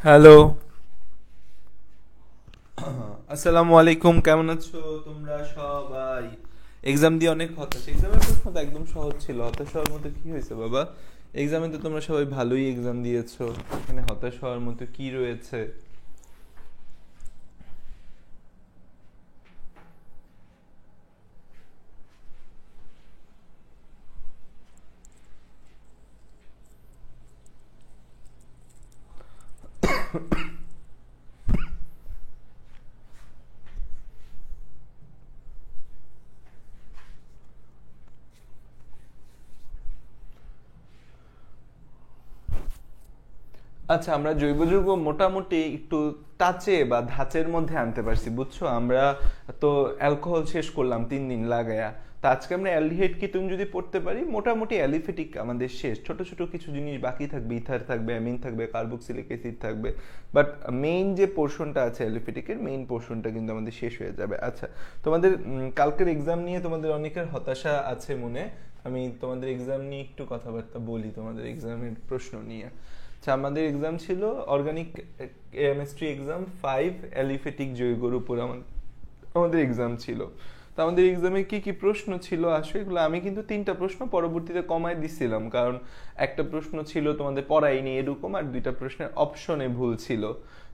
Hello. আসসালামু আলাইকুম, কেমন আছো তোমরা সবাই? এক্সাম দিয়ে অনেক হতাশ। এক্সামের প্রশ্ন তো একদম সহজ ছিল, হতাশ হওয়ার মতো কি হয়েছে বাবা? এক্সামে তো তোমরা সবাই ভালোই এক্সাম দিয়েছো, এখানে হতাশ হওয়ার মতো কি রয়েছে? আচ্ছা, আমরা জৈব যৌগ মোটামুটি একটু টাচে বা ধাঁচের মধ্যে আনতে পারছি, বুঝছো? আমরা তো অ্যালকোহল শেষ করলাম 3 দিন লাগায়া। তা আজকে আমরা অ্যালডিহাইড কিটোন যদি পড়তে পারি, মোটামুটি অ্যালিফেটিক আমাদের শেষ। ছোট ছোট কিছু জিনিস বাকি থাকবে, ইথার থাকবে, অ্যামিন থাকবে, কার্বক্সিলিক অ্যাসিড থাকবে, বাট মেইন যে পোর্শনটা আছে অ্যালিফেটিকের মেইন পোর্শনটা কিন্তু আমাদের শেষ হয়ে যাবে। আচ্ছা, তোমাদের কালকের এক্সাম নিয়ে তোমাদের অনেকের হতাশা আছে মনে। আমি তোমাদের এক্সাম নিয়ে একটু কথাবার্তা বলি, তোমাদের এক্সামের প্রশ্ন নিয়ে। আচ্ছা, আমাদের এক্সাম ছিল অর্গানিক কেমিস্ট্রি এক্সাম 5, অ্যালিফেটিক যৌগের উপর আমাদের এক্সাম ছিল। তো আমাদের এক্সামে কি কি প্রশ্ন ছিল আসলে এগুলো আমি কিন্তু 3টা প্রশ্ন পরবর্তীতে কমায় দিছিলাম, কারণ একটা প্রশ্ন ছিল তোমাদের পড়াইনি এরকম, আর 2টা প্রশ্নের অপশনে ভুল ছিল।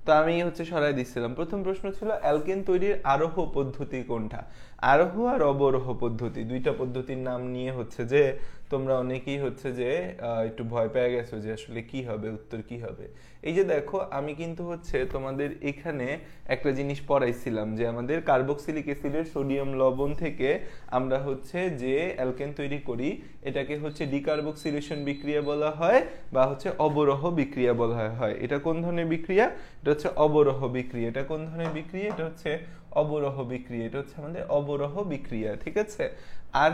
তো আমি সরাই দিচ্ছিলাম। প্রথম প্রশ্ন ছিল অ্যালকেন তৈরির আরোহ পদ্ধতি কোনটা? আরোহ আর অবরোহ পদ্ধতি, 2টা পদ্ধতির নাম নিয়ে যে তোমরা অনেকেই একটু ভয় পেয়ে গেছো যে আসলে কি হবে, উত্তর কি হবে। এই যে দেখো, আমি কিন্তু তোমাদের এখানে একটা জিনিস পড়াইছিলাম যে আমাদের কার্বক্সিলিক অ্যাসিডের সোডিয়াম লবণ থেকে আমরা যে অ্যালকেন তৈরি করি, এটাকে ডিকার্বক্সিলেশন বিক্রিয়া বলা হয় বা অবরোহ বিক্রিয়া বলা হয়। এটা কোন ধরনের বিক্রিয়া? এটা অবরোহ বিক্রিয়া। এটা কোন ধরনের বিক্রিয়া? এটা অবরোহ বিক্রিয়া। এটা আমাদের অবরোহ বিক্রিয়া, ঠিক আছে? আর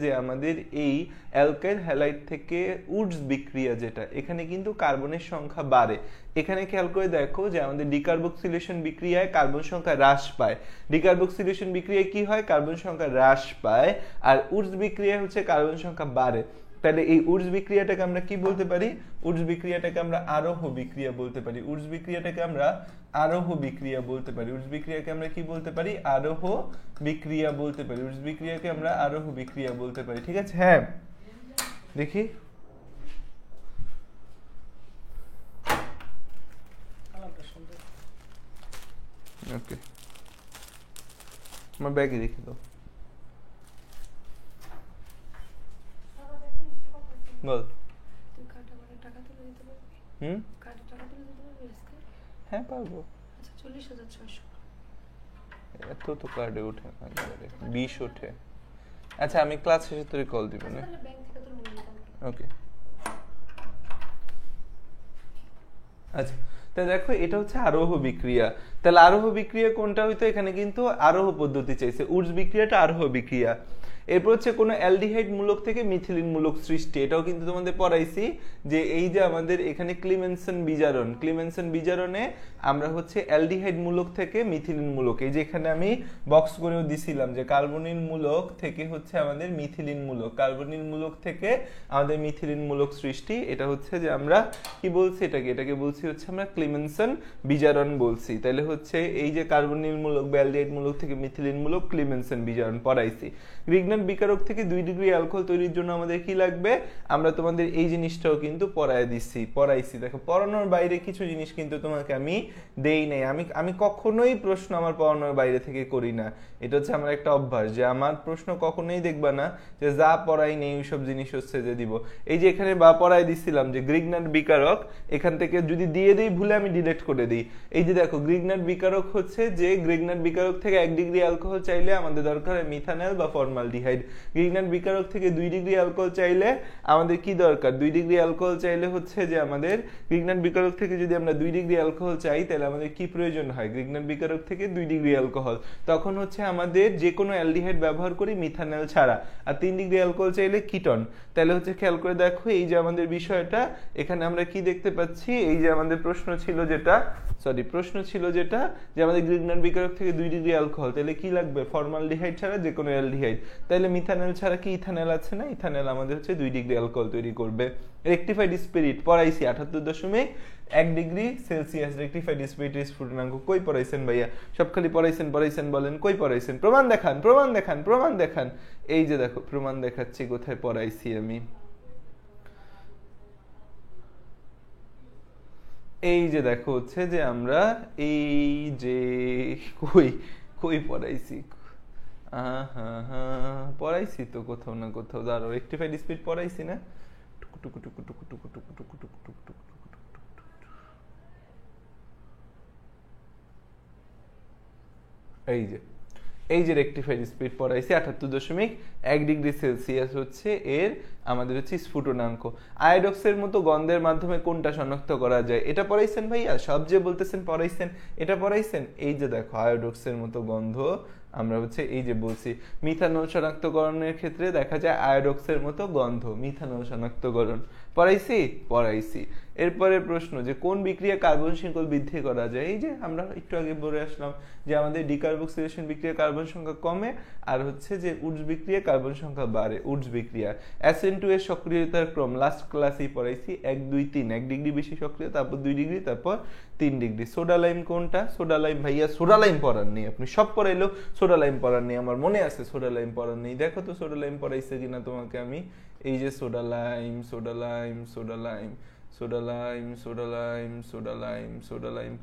যে আমাদের এই অ্যালকাইল হ্যালাইড থেকে উডস বিক্রিয়া, যেটা এখানে কিন্তু কার্বনের সংখ্যা বাড়ে। এখানে খেয়াল করে দেখো যে আমাদের ডিকার্বক্সিলেশন বিক্রিয়ায় কার্বন সংখ্যা হ্রাস পায়। ডিকার্বক্সিলেশন বিক্রিয়ায় কি হয়? কার্বন সংখ্যা হ্রাস পায়। আর উডস বিক্রিয়ায় কার্বন সংখ্যা বাড়ে। তাহলে এই উডস বিক্রিয়াটাকে আমরা কি বলতে পারি? উডস বিক্রিয়াটাকে আমরা আরোহ বিক্রিয়া বলতে পারি। উডস বিক্রিয়াটাকে আমরা আরোহ বিক্রিয়া বলতে পারি। উডস বিক্রিয়াকে আমরা কি বলতে পারি? আরোহ বিক্রিয়া বলতে পারি। উডস বিক্রিয়াকে আমরা আরোহ বিক্রিয়া বলতে পারি, ঠিক আছে? হ্যাঁ, দেখি। ওকে, আমার ব্যাগে রেখে দাও। বল। হ্যাঁ, পারবো। এত তো কার্ডে ওঠে না, 20 ওঠে। আচ্ছা, আমি ক্লাস শেষে তোরে কল দিব না। ওকে। আচ্ছা, তা দেখো, এটা আরোহ বিক্রিয়া। তাহলে আরোহ বিক্রিয়া কোনটা হইতো? এখানে কিন্তু আরোহ পদ্ধতি চাইছে। উডস বিক্রিয়াটা আরোহ বিক্রিয়া। এরপর কোনো অ্যালডিহাইড মূলক থেকে মিথিলিন মূলক সৃষ্টি, এটাও কিন্তু তোমাদের পড়াইছি যে এই যে আমাদের এখানে ক্লিমেনসন বিজারণ, ক্লিমেনসন বিজারণে আমরা অ্যালডিহাইড মূলক থেকে মিথিলিন মূলক, এই যে এখানে আমি বক্স করেও দিছিলাম যে কার্বনিল মূলক থেকে আমাদের মিথিলিন মূলক, কার্বনিল মূলক থেকে আমাদের মিথিলিন মূলক সৃষ্টি। এটা যে আমরা কি বলছি, এটাকে বলছি আমরা ক্লিমেনসন বিজারণ বলছি। তাহলে এই যে কার্বনিল মূলক বা অ্যালডিহাইড মূলক থেকে মিথিলিন মূলক, ক্লিমেনসন বিজারণ পড়াইছি। গ্রিগনান বিকারক থেকে 2 ডিগ্রি অ্যালকোহল তৈরির জন্য আমাদের কি লাগবে? আমরা তোমাদের এই জিনিসটাও কিন্তু পড়াইছি। দেখো, পড়ানোর বাইরে কিছু জিনিস কিন্তু তোমাকে আমি দেই নাই। আমি কখনোই প্রশ্ন আমার পড়ানোর বাইরে থেকে করি না। এটা আমার একটা অভ্যাস যে আমার প্রশ্ন কখনোই দেখবা না যে যা পড়াই নেই ওইসব জিনিস যে দিব। এই যে এখানে বা পড়াই দিছিলাম যে গ্রিগনান বিকারক, এখান থেকে যদি দিয়ে দিই ভুলে আমি ডিলিট করে দিই। এই যে দেখো, গ্রিগনান বিকারক যে গ্রিগনান বিকারক থেকে 1 ডিগ্রি অ্যালকোহল চাইলে আমাদের দরকার হয় মিথানল বা ফর্মালডিহাইড। গ্রিগনান বিকারক থেকে 2 ডিগ্রি অ্যালকোহল চাইলে আমাদের কি দরকার? 2 ডিগ্রি অ্যালকোহল চাইলে যে আমাদের গ্রিগনান বিকারক থেকে যদি আমরা 2 ডিগ্রি অ্যালকোহল চাই, তাহলে আমাদের কি প্রয়োজন হয়? গ্রিগনান বিকারক থেকে 2 ডিগ্রি অ্যালকোহল। তখন আমাদের যে কোনো অ্যালডিহাইড ব্যবহার করি মিথানল ছাড়া। আর 3 ডিগ্রি অ্যালকোহল চাইলে কিটন। তাহলে খেয়াল করে দেখো, এই যে আমাদের বিষয়টা এখানে আমরা কি দেখতে পাচ্ছি, এই যে আমাদের প্রশ্ন ছিল যেটা যে আমাদের গ্রিগনান বিকারক থেকে 2 ডিগ্রি অ্যালকোহল, তাহলে কি লাগবে? ফর্মালডিহাইড ছাড়া যে কোনো অ্যালডিহাইড। তাহলে মিথানল ছাড়া কি ইথানল আছে না, ইথানল আমাদের হচ্ছে 2 ডিগ্রি অ্যালকোহল তৈরি করবে। রেকটিফাইড স্পিরিট পড়াইছি 78.1°C রেকটিফাইড স্পিরিটের স্ফুটনাঙ্ক কই পড়াইছেন ভাইয়া? সব খালি পড়াইছেন বলেন, কই পড়াইছেন? প্রমাণ দেখান। এই যে দেখো প্রমাণ দেখাচ্ছি কোথায় পড়াইছি আমি। এই যে দেখো হচ্ছে যে আমরা এই যে কই পড়াইছি, পড়াইছি তো কোথাও না কোথাও, দাঁড়াও রেকটিফাইড স্পিড পড়াইছি না? এই যে রেকটিফাইড স্পিড পড়াইছি 78.1°C হচ্ছে এর আমাদের হচ্ছে স্ফুটনাঙ্ক। আয়োডক্সের মতো গন্ধের মাধ্যমে কোনটা শনাক্ত করা যায়? এটা পড়াইছেন ভাইয়া? সব যে বলতেছেন পড়াইছেন, এটা পড়াইছেন? এই যে দেখো আয়োডক্সের মতো গন্ধ আমরা হচ্ছে এই যে বলছি মিথানল শনাক্তকরণের ক্ষেত্রে দেখা যায় আয়োডক্সের মতো গন্ধ, মিথানল শনাক্তকরণ পড়াইছি। এরপরে প্রশ্ন যে কোন বিক্রিয়া কার্বন শৃঙ্খল বৃদ্ধি করা যায়? এই যে আমরা একটু আগে বলে আসলাম যে আমাদের ডিকার্বক্সিলেশন বিক্রিয়া কার্বন সংখ্যা কমে, আর হচ্ছে যে উডস বিক্রিয়া কার্বন সংখ্যা বাড়ে। উডস বিক্রিয়া SN2 এর সক্রিয়তার ক্রম লাস্ট ক্লাসেই পড়াইছি 1 2 3, 1 ডিগ্রি বেশি সক্রিয়, তারপর 2 ডিগ্রি, তারপর 3 ডিগ্রি। সোডা লাইম কোনটা? সোডা লাইম ভাইয়া সোডা লাইম পড়ার নেই, আপনি সব পড়াইলো সোডা লাইম পড়ার নেই, আমার মনে আছে সোডা লাইম পড়ার নেই। দেখো তো সোডা লাইম পড়াইছে কিনা তোমাকে আমি। এই যে সোডা লাইম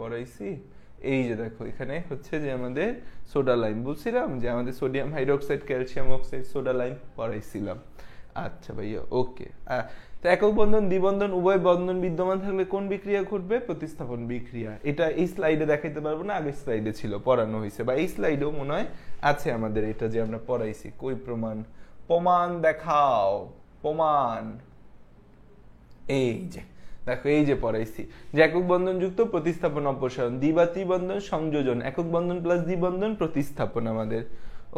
পড়াইছি। এই যে দেখো এখানে হচ্ছে যে আমাদের সোডা লাইম বলছিলাম যে আমাদের sodium hydroxide, calcium oxide, soda lime পড়াইছিলাম। আচ্ছা ভাইয়া ওকে। তো একক বন্ধন দ্বিবন্ধন উভয় বন্ধন বিদ্যমান থাকলে কোন বিক্রিয়া ঘটবে? প্রতিস্থাপন বিক্রিয়া। এটা এই স্লাইডে দেখাইতে পারবো না, আগের স্লাইডে ছিল, পড়ানো হয়েছে, বা এই স্লাইডেও মনে হয় আছে আমাদের, এটা যে আমরা পড়াইছি। কই প্রমাণ দেখাও, প্রমাণ। এই যে দেখো এই যে পড়াইছি যে একক বন্ধন যুক্ত প্রতিস্থাপন অপসারণ, দ্বি বা ত্রিবন্ধন সংযোজন, একক বন্ধন প্লাস দ্বিবন্ধন প্রতিস্থাপন আমাদের।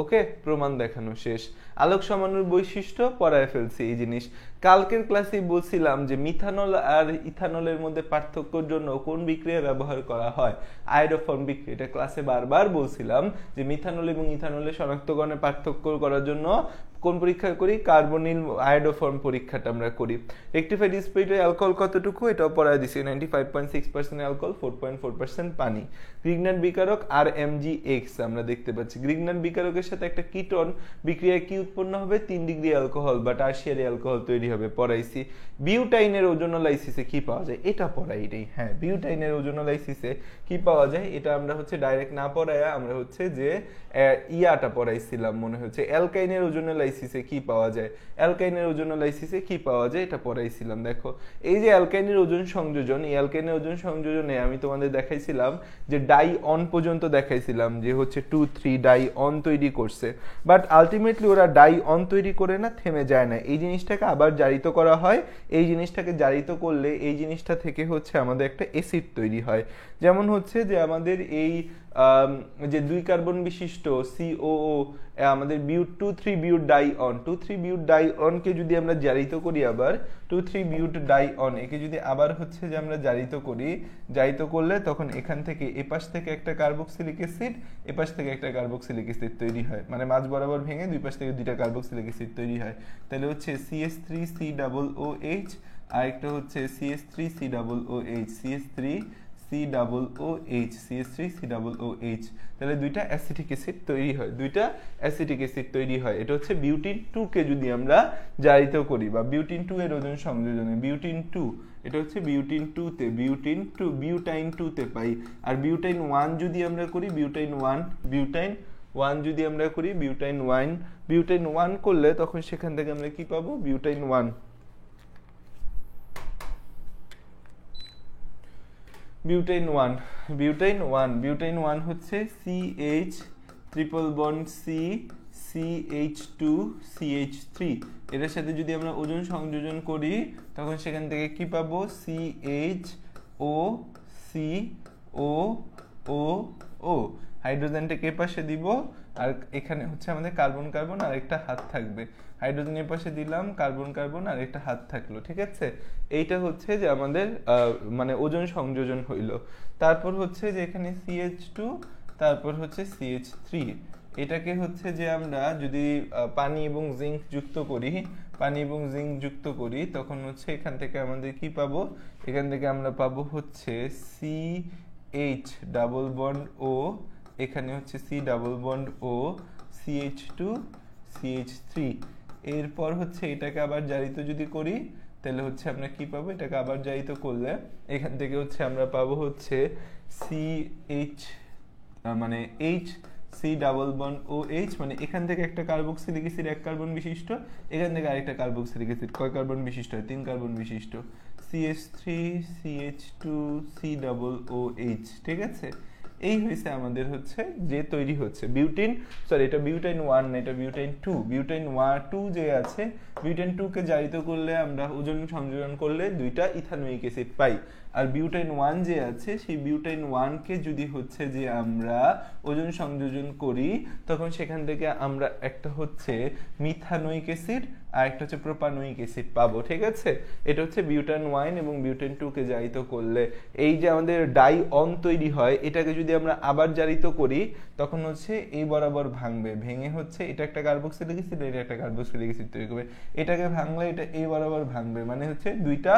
ওকে, প্রমাণ দেখানো শেষ। আলোক সমাণুর বৈশিষ্ট্য পড়ায় ফেলছি এই জিনিস। কালকের ক্লাসে বলছিলাম যে মিথানল আর ইথানলের মধ্যে পার্থক্যের জন্য কোন বিক্রিয়া ব্যবহার করা হয়? আয়োডোফর্ম বিক্রিয়া। এটা ক্লাসে বারবার বলছিলাম যে মিথানল এবং ইথানলের শনাক্তকরণে পার্থক্য করার জন্য কোন পরীক্ষা করি? কার্বনিল আয়োডোফর্ম পরীক্ষাটা আমরা করি। রেকটিফাইড স্পিরিটের অ্যালকোহল কতটুকু? এটাও পড়ায় দিছি। 95.6% অ্যালকোহল, 4.4% পানি। গ্রিগনাট বিকারক RMgX আমরা দেখতে পাচ্ছি। গ্রিগনাট বিকারকের সাথে একটা কিটোন বিক্রিয়ায় কি উৎপন্ন হবে? 3 ডিগ্রি অ্যালকোহল বা টারশিয়ারি অ্যালকোহল তৈরি হবে, পড়াইছি। বিউটাইনের ওজোনোলাইসিসে কি পাওয়া যায়? এটা পড়াই নেই। হ্যাঁ, বিউটাইনের ওজোনোলাইসিসে কি পাওয়া যায় এটা আমরা হচ্ছে ডাইরেক্ট না পড়ায়া আমরা হচ্ছে যে ইয়াটা পড়াইছিলাম মনে হচ্ছে। অ্যালকাইনের ওজোনোলাইসিসে কি পাওয়া যায়? অ্যালকাইনের ওজোনোলাইসিসে কি পাওয়া যায় এটা পড়াইছিলাম। দেখো এই যে অ্যালকাইনের ওজন সংযোজন, এই অ্যালকাইনের ওজন সংযোজনে আমি তোমাদের দেখাইছিলাম যে ডাই অন পর্যন্ত দেখাইছিলাম যে হচ্ছে 2 3 ডাই অন তৈরি করছে, বাট আলটিমেটলি ওরা ডাই অন তৈরি করে না, থেমে যায় না। এই জিনিসটাকে আবার জারিত করা হয়। এই জিনিসটাকে জারিত করলে এই জিনিসটা থেকে হচ্ছে আমাদের একটা অ্যাসিড তৈরি হয়। যেমন হচ্ছে যে আমাদের এই যে 2 কার্বন বিশিষ্ট COO আমাদের বিউট 2,3 বিউট ডাই অন, 2,3 বিউট ডাই অনকে যদি আমরা জারিত করি, আবার 2,3 বিউট ডাই অন একে যদি আবার হচ্ছে যে আমরা জারিত করি, জারিত করলে তখন এখান থেকে এপাশ থেকে একটা কার্বক্সিলিক অ্যাসিড, এপাশ থেকে একটা কার্বক্সিলিক অ্যাসিড তৈরি হয়, মানে মাঝ বরাবর ভেঙে দুই পাশ থেকে দুইটা কার্বক্সিলিক অ্যাসিড তৈরি হয়। তাহলে হচ্ছে CH3COOH আর একটা হচ্ছে CH3COOH, তাহলে দুইটা অ্যাসিটিক অ্যাসিড তৈরি হয়, দুইটা অ্যাসিটিক অ্যাসিড তৈরি হয়। এটা হচ্ছে বিউটিন 2 কে যদি আমরা জারিত করি, বা বিউটিন 2 এর ওজন সংযোজনে, বিউটিন 2 এটা হচ্ছে বিউটিন 2 তে, বিউটিন 2 বিউটাইন 2 তে পাই। আর বিউটাইন 1 যদি আমরা করি, বিউটাইন 1 যদি আমরা করি, বিউটাইন 1 করলে তখন সেখান থেকে আমরা কি পাবো? বিউটাইন 1 হচ্ছে CH triple bond C CH2CH3, এটার সাথে যদি আমরা ওজন সংযোজন করি তখন সেখান থেকে কি পাবো? CHOCOO, হাইড্রোজেনটাকে এ পাশে দিব, আর এখানে হচ্ছে আমাদের কার্বন কার্বন আর একটা হাত থাকবে। হাইড্রোজেন এর পাশে দিলাম, কার্বন কার্বন আর একটা হাত থাকলো, ঠিক আছে? এইটা হচ্ছে যে আমাদের মানে ওজন সংযোজন হইল। তারপর হচ্ছে যে এখানে CH2, তারপর হচ্ছে CH3, এটাকে হচ্ছে যে আমরা যদি পানি এবং জিঙ্ক যুক্ত করি তখন হচ্ছে এখান থেকে আমাদের কি পাবো, এখান থেকে আমরা পাবো হচ্ছে CH ডাবল বন্ড ও, এখানে হচ্ছে C ডাবল বন্ড ও CH2 CH3। এরপর হচ্ছে এটাকে আবার জারিত যদি করি তাহলে হচ্ছে আমরা কি পাবো, এটাকে আবার জারিত করলে এখান থেকে হচ্ছে আমরা পাবো হচ্ছে CH মানে H C ডাবল বন্ড ও H, মানে এখান থেকে একটা কার্বক্সিলিক অ্যাসিড 1 কার্বন বিশিষ্ট, এখান থেকে আরেকটা কার্বক্সিলিক অ্যাসিড কয় কার্বন বিশিষ্ট হয়, 3 কার্বন বিশিষ্ট, CH3 CH2 C ডাবল ও H। ঠিক আছে, এই হয়েছে আমাদের হচ্ছে যে তৈরি হচ্ছে বিউটিন, সরি এটা বিউটাইন 1 না, এটা বিউটাইন 2। বিউটাইন 2 যে আছে, বিউটাইন 2 কে জারিত করলে আমরা ওজন সংযোজন করলে দুইটা ইথানোয়িক অ্যাসিড পাই। আর বিউটাইন 1 যে আছে, সেই বিউটাইন 1 কে যদি হচ্ছে যে আমরা ওজন সংযোজন করি তখন সেখান থেকে আমরা একটা হচ্ছে মিথানোয়িক অ্যাসিড আর একটা হচ্ছে প্রোপানোয়িক অ্যাসিড পাবো। ঠিক আছে, এটা হচ্ছে বিউটাইন 1 এবং বিউটাইন 2 কে জারিত করলে এই যে আমাদের ডাই অন তৈরি হয়, এটাকে যদি আমরা আবার জারিত করি তখন হচ্ছে এই বরাবর ভাঙবে, ভেঙে হচ্ছে এটা একটা কার্বক্সিলিক অ্যাসিড, এটা একটা কার্বক্সিলিক অ্যাসিড তৈরি করবে, এটাকে ভাঙলে এটা এই বরাবর ভাঙবে, মানে হচ্ছে দুইটা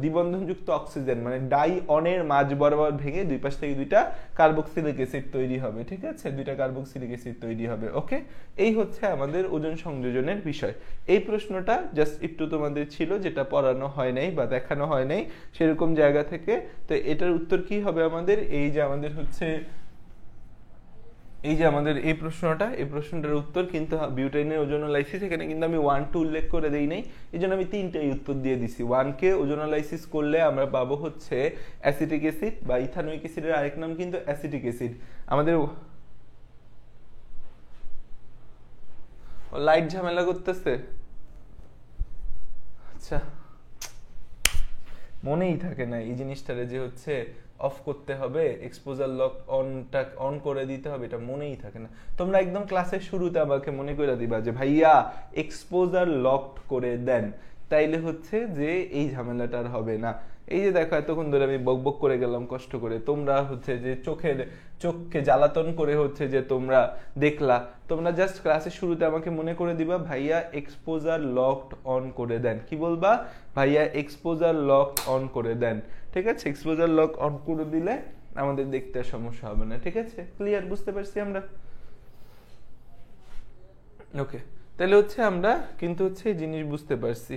দ্বিবন্ধনযুক্ত অক্সিজেন মানে ডাই অনের মাঝ বরাবর ভেঙে দুই পাশ থেকে দুইটা কার্বক্সিলিক অ্যাসিড তৈরি হবে। ঠিক আছে, দুইটা কার্বক্সিলিক অ্যাসিড তৈরি হবে। ওকে, এই হচ্ছে আমাদের ওজন সংযোজনের বিষয়। এই প্রশ্নটা জাস্ট একটু তোমাদের ছিল, যেটা পড়ানো হয় নাই বা দেখানো হয় নাই সেরকম জায়গা থেকে। তো এটার উত্তর কি হবে আমাদের, এই যে আমাদের হচ্ছে এই যে আমাদের এই প্রশ্নটার উত্তর কিন্তু বিউটাইনের ওজোনোলাইসিস, এখানে কিন্তু আমি 1-2 উল্লেখ করে দেই নাই, এই জন্য আমি 3টাই উত্তর দিয়ে দিছি। 1 কে ওজোনোলাইসিস করলে আমরা পাবো হচ্ছে অ্যাসিটিক অ্যাসিড বা ইথানোয়িক অ্যাসিডের আরেক নাম কিন্তু অ্যাসিটিক অ্যাসিড। আমাদের লাইট ঝামেলা করতেছে, আচ্ছা মনেই থাকে না এই জিনিসটারে যে হচ্ছে অফ করতে হবে, এক্সপোজার লক অন করে দিতে হবে, এটা মনেই থাকে না। তোমরা একদম ক্লাসের শুরুতে আমাকে মনে করে দিবা যে ভাইয়া এক্সপোজার লকড করে দেন, তাইলে হচ্ছে যে এই ঝামেলাটা আর হবে না। এই যে দেখো এতক্ষণ ধরে আমি বক বক করে গেলাম কষ্ট করে, তোমরা হচ্ছে যে চোখকে জ্বালাতন করে হচ্ছে যে তোমরা দেখলা, তোমরা জাস্ট ক্লাসের শুরুতে আমাকে মনে করে দিবা ভাইয়া এক্সপোজার লকড অন করে দেন। কি বলবা, ভাইয়া এক্সপোজার লক অন করে দেন। ঠিক আছে, এক্সপোজার লক অন করে দিলে আমাদের দেখতে সমস্যা হবে না। ঠিক আছে, ক্লিয়ার, বুঝতে পারছি আমরা? ওকে, তাহলে হচ্ছে আমরা কিন্তু হচ্ছে এই জিনিস বুঝতে পারছি।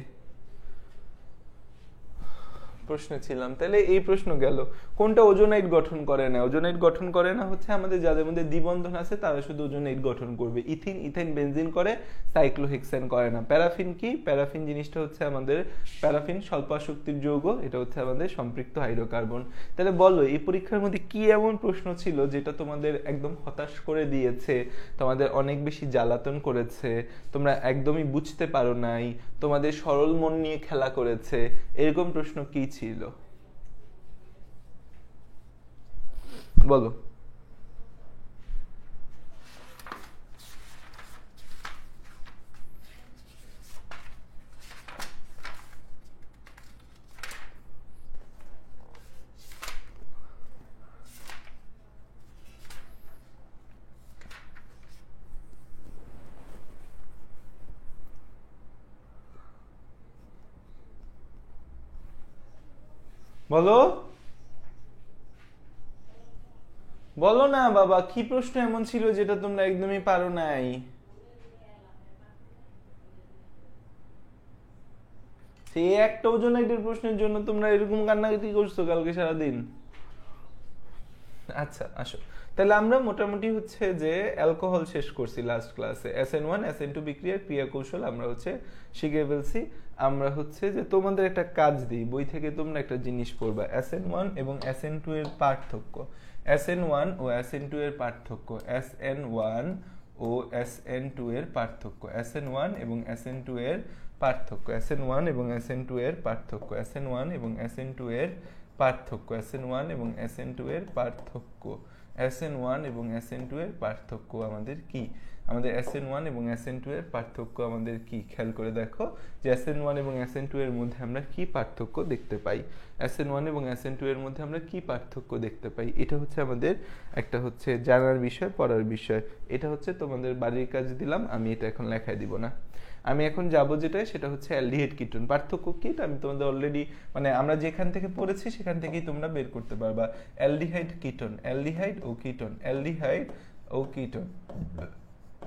প্রশ্ন ছিলাম, তাহলে এই প্রশ্ন গেল কোনটা ওজোনাইট গঠন করে না। ওজোনাইট গঠন করে না হচ্ছে আমাদের যাদের মধ্যে দ্বিবন্ধন আছে তারা শুধু ওজোনাইট গঠন করবে। ইথাইন বেনজিন করে, সাইক্লোহেক্সেন করে না। প্যারাফিন কি, প্যারাফিন জিনিসটা হচ্ছে আমাদের, প্যারাফিন স্বল্প শক্তির যৌগ, এটা হচ্ছে আমাদের সম্পৃক্ত হাইড্রোকার্বন। তাহলে বলো এই পরীক্ষার মধ্যে কি এমন প্রশ্ন ছিল যেটা তোমাদের একদম হতাশ করে দিয়েছে, তোমাদের অনেক বেশি জ্বালাতন করেছে, তোমরা একদমই বুঝতে পারো নাই, তোমাদের সরল মন নিয়ে খেলা করেছে, এরকম প্রশ্ন কি ছিল বলো? বলো বলো না বাবা, কি প্রশ্ন এমন ছিল যেটা তোমরা একদমই পারো নাই? সেই একটা ওজোনাইটের প্রশ্নের জন্য তোমরা এরকম কান্নাকাটি করছো কালকে সারাদিন? আচ্ছা আসো, তাহলে আমরা মোটামুটি হচ্ছে যে অ্যালকোহল শেষ করছি লাস্ট ক্লাসে। SN1 SN2 বিক্রিয়ার ক্রিয়া কৌশল আমরা হচ্ছে শিখে ফেলছি। আমরা হচ্ছে যে তোমাদের একটা কাজ দিই, বই থেকে তোমরা একটা জিনিস পড়বা, SN1 এবং SN2 এর পার্থক্য। SN1 ও SN2 এর পার্থক্য, SN1 ও SN2 এর পার্থক্য, SN1 এবং SN2 এর পার্থক্য, SN1 এবং SN2 এর পার্থক্য, SN1 এবং SN2 এর পার্থক্য, SN1 এবং SN2 এর পার্থক্য, SN1 এবং SN2 এর পার্থক্য আমাদের কি? আমাদের SN1 এবং SN2 এর পার্থক্য আমাদের কি? খেয়াল করে দেখো যে SN1 এবং SN2 এর মধ্যে আমরা কি পার্থক্য দেখতে পাই। SN1 এবং SN2 এর মধ্যে আমরা কি পার্থক্য দেখতে পাই, এটা হচ্ছে আমাদের একটা হচ্ছে জানার বিষয়, পড়ার বিষয়। এটা হচ্ছে তোমাদের বাড়ির কাজ দিলাম, আমি এটা এখন লেখায় দিব না। আমি এখন যাব যেটা, সেটা হচ্ছে অ্যালডিহাইড কিটোন। পার্থক্য কি এটা আমি তোমাদের অলরেডি মানে আমরা যেখান থেকে পড়েছি সেখান থেকেই তোমরা বের করতে পারবা। অ্যালডিহাইড কিটোন, অ্যালডিহাইড ও কিটোন, অ্যালডিহাইড ও কিটোন,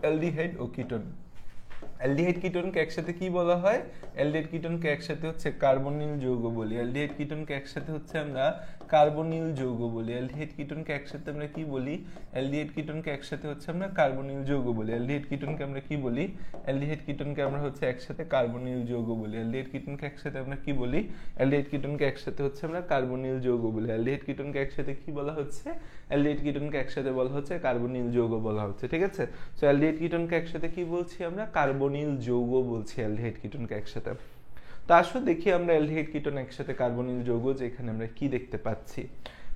অ্যালডিহাইড ও কিটোন। অ্যালডিহাইড কিটোনকে একসাথে কি বলা হয়? অ্যালডিহাইড কিটোনকে একসাথে হচ্ছে কার্বনিল যৌগ বলি। অ্যালডিহাইড কিটোনকে একসাথে হচ্ছে আমরা কার্বনিল যৌগ বলি। অ্যালডিহাইড কিটোনকে একসাথে আমরা কি বলি? অ্যালডিহাইড কিটোনকে একসাথে হচ্ছে আমরা কার্বনিল যৌগ বলি। অ্যালডিহাইড কিটোনকে আমরা কি বলি? অ্যালডিহাইড কিটোনকে আমরা হচ্ছে একসাথে কার্বনিল যৌগ বলি। অ্যালডিহাইড কিটোনকে একসাথে আমরা কি বলি? অ্যালডিহাইড কিটোনকে একসাথে হচ্ছে আমরা কার্বনিল যৌগ বলি। অ্যালডিহাইড কিটোনকে একসাথে কি বলা হচ্ছে? অ্যালডিহাইড কিটোনকে একসাথে বলা হচ্ছে কার্বনিল যৌগ বলা হচ্ছে, ঠিক আছে? সো অ্যালডিহাইড কিটোনকে একসাথে কি বলছি আমরা? কার্বনিল যৌগ বলছি অ্যালডিহাইড কিটোনকে একসাথে। তো আসো দেখি আমরা অ্যালডিহাইড কিটোন একসাথে কার্বনিল যৌগ যে এখানে আমরা কি দেখতে পাচ্ছি।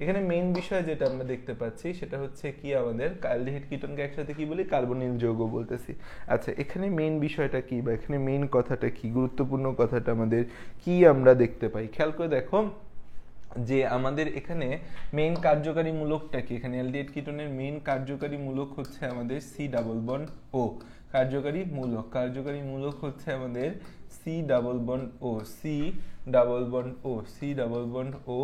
এখানে মেইন বিষয় যেটা আমরা দেখতে পাচ্ছি সেটা হচ্ছে কি, আমাদের অ্যালডিহাইড কিটোনকে একসাথে কি বলি? কার্বনিল যৌগ বলতেছি। আচ্ছা, এখানে মেইন বিষয়টা কি বা এখানে মেইন কথাটা কি, গুরুত্বপূর্ণ কথাটা আমাদের কি আমরা দেখতে পাই? খেয়াল করে দেখো যে আমাদের এখানে মেইন কার্যকারী মূলকটা কি। এখানে অ্যালডিহাইড কিটোনের মেইন কার্যকারী মূলক হচ্ছে আমাদের C ডাবল বন্ড O। কার্যকারী মূলক হচ্ছে আমাদের C double bond O, C double bond O, C double bond O।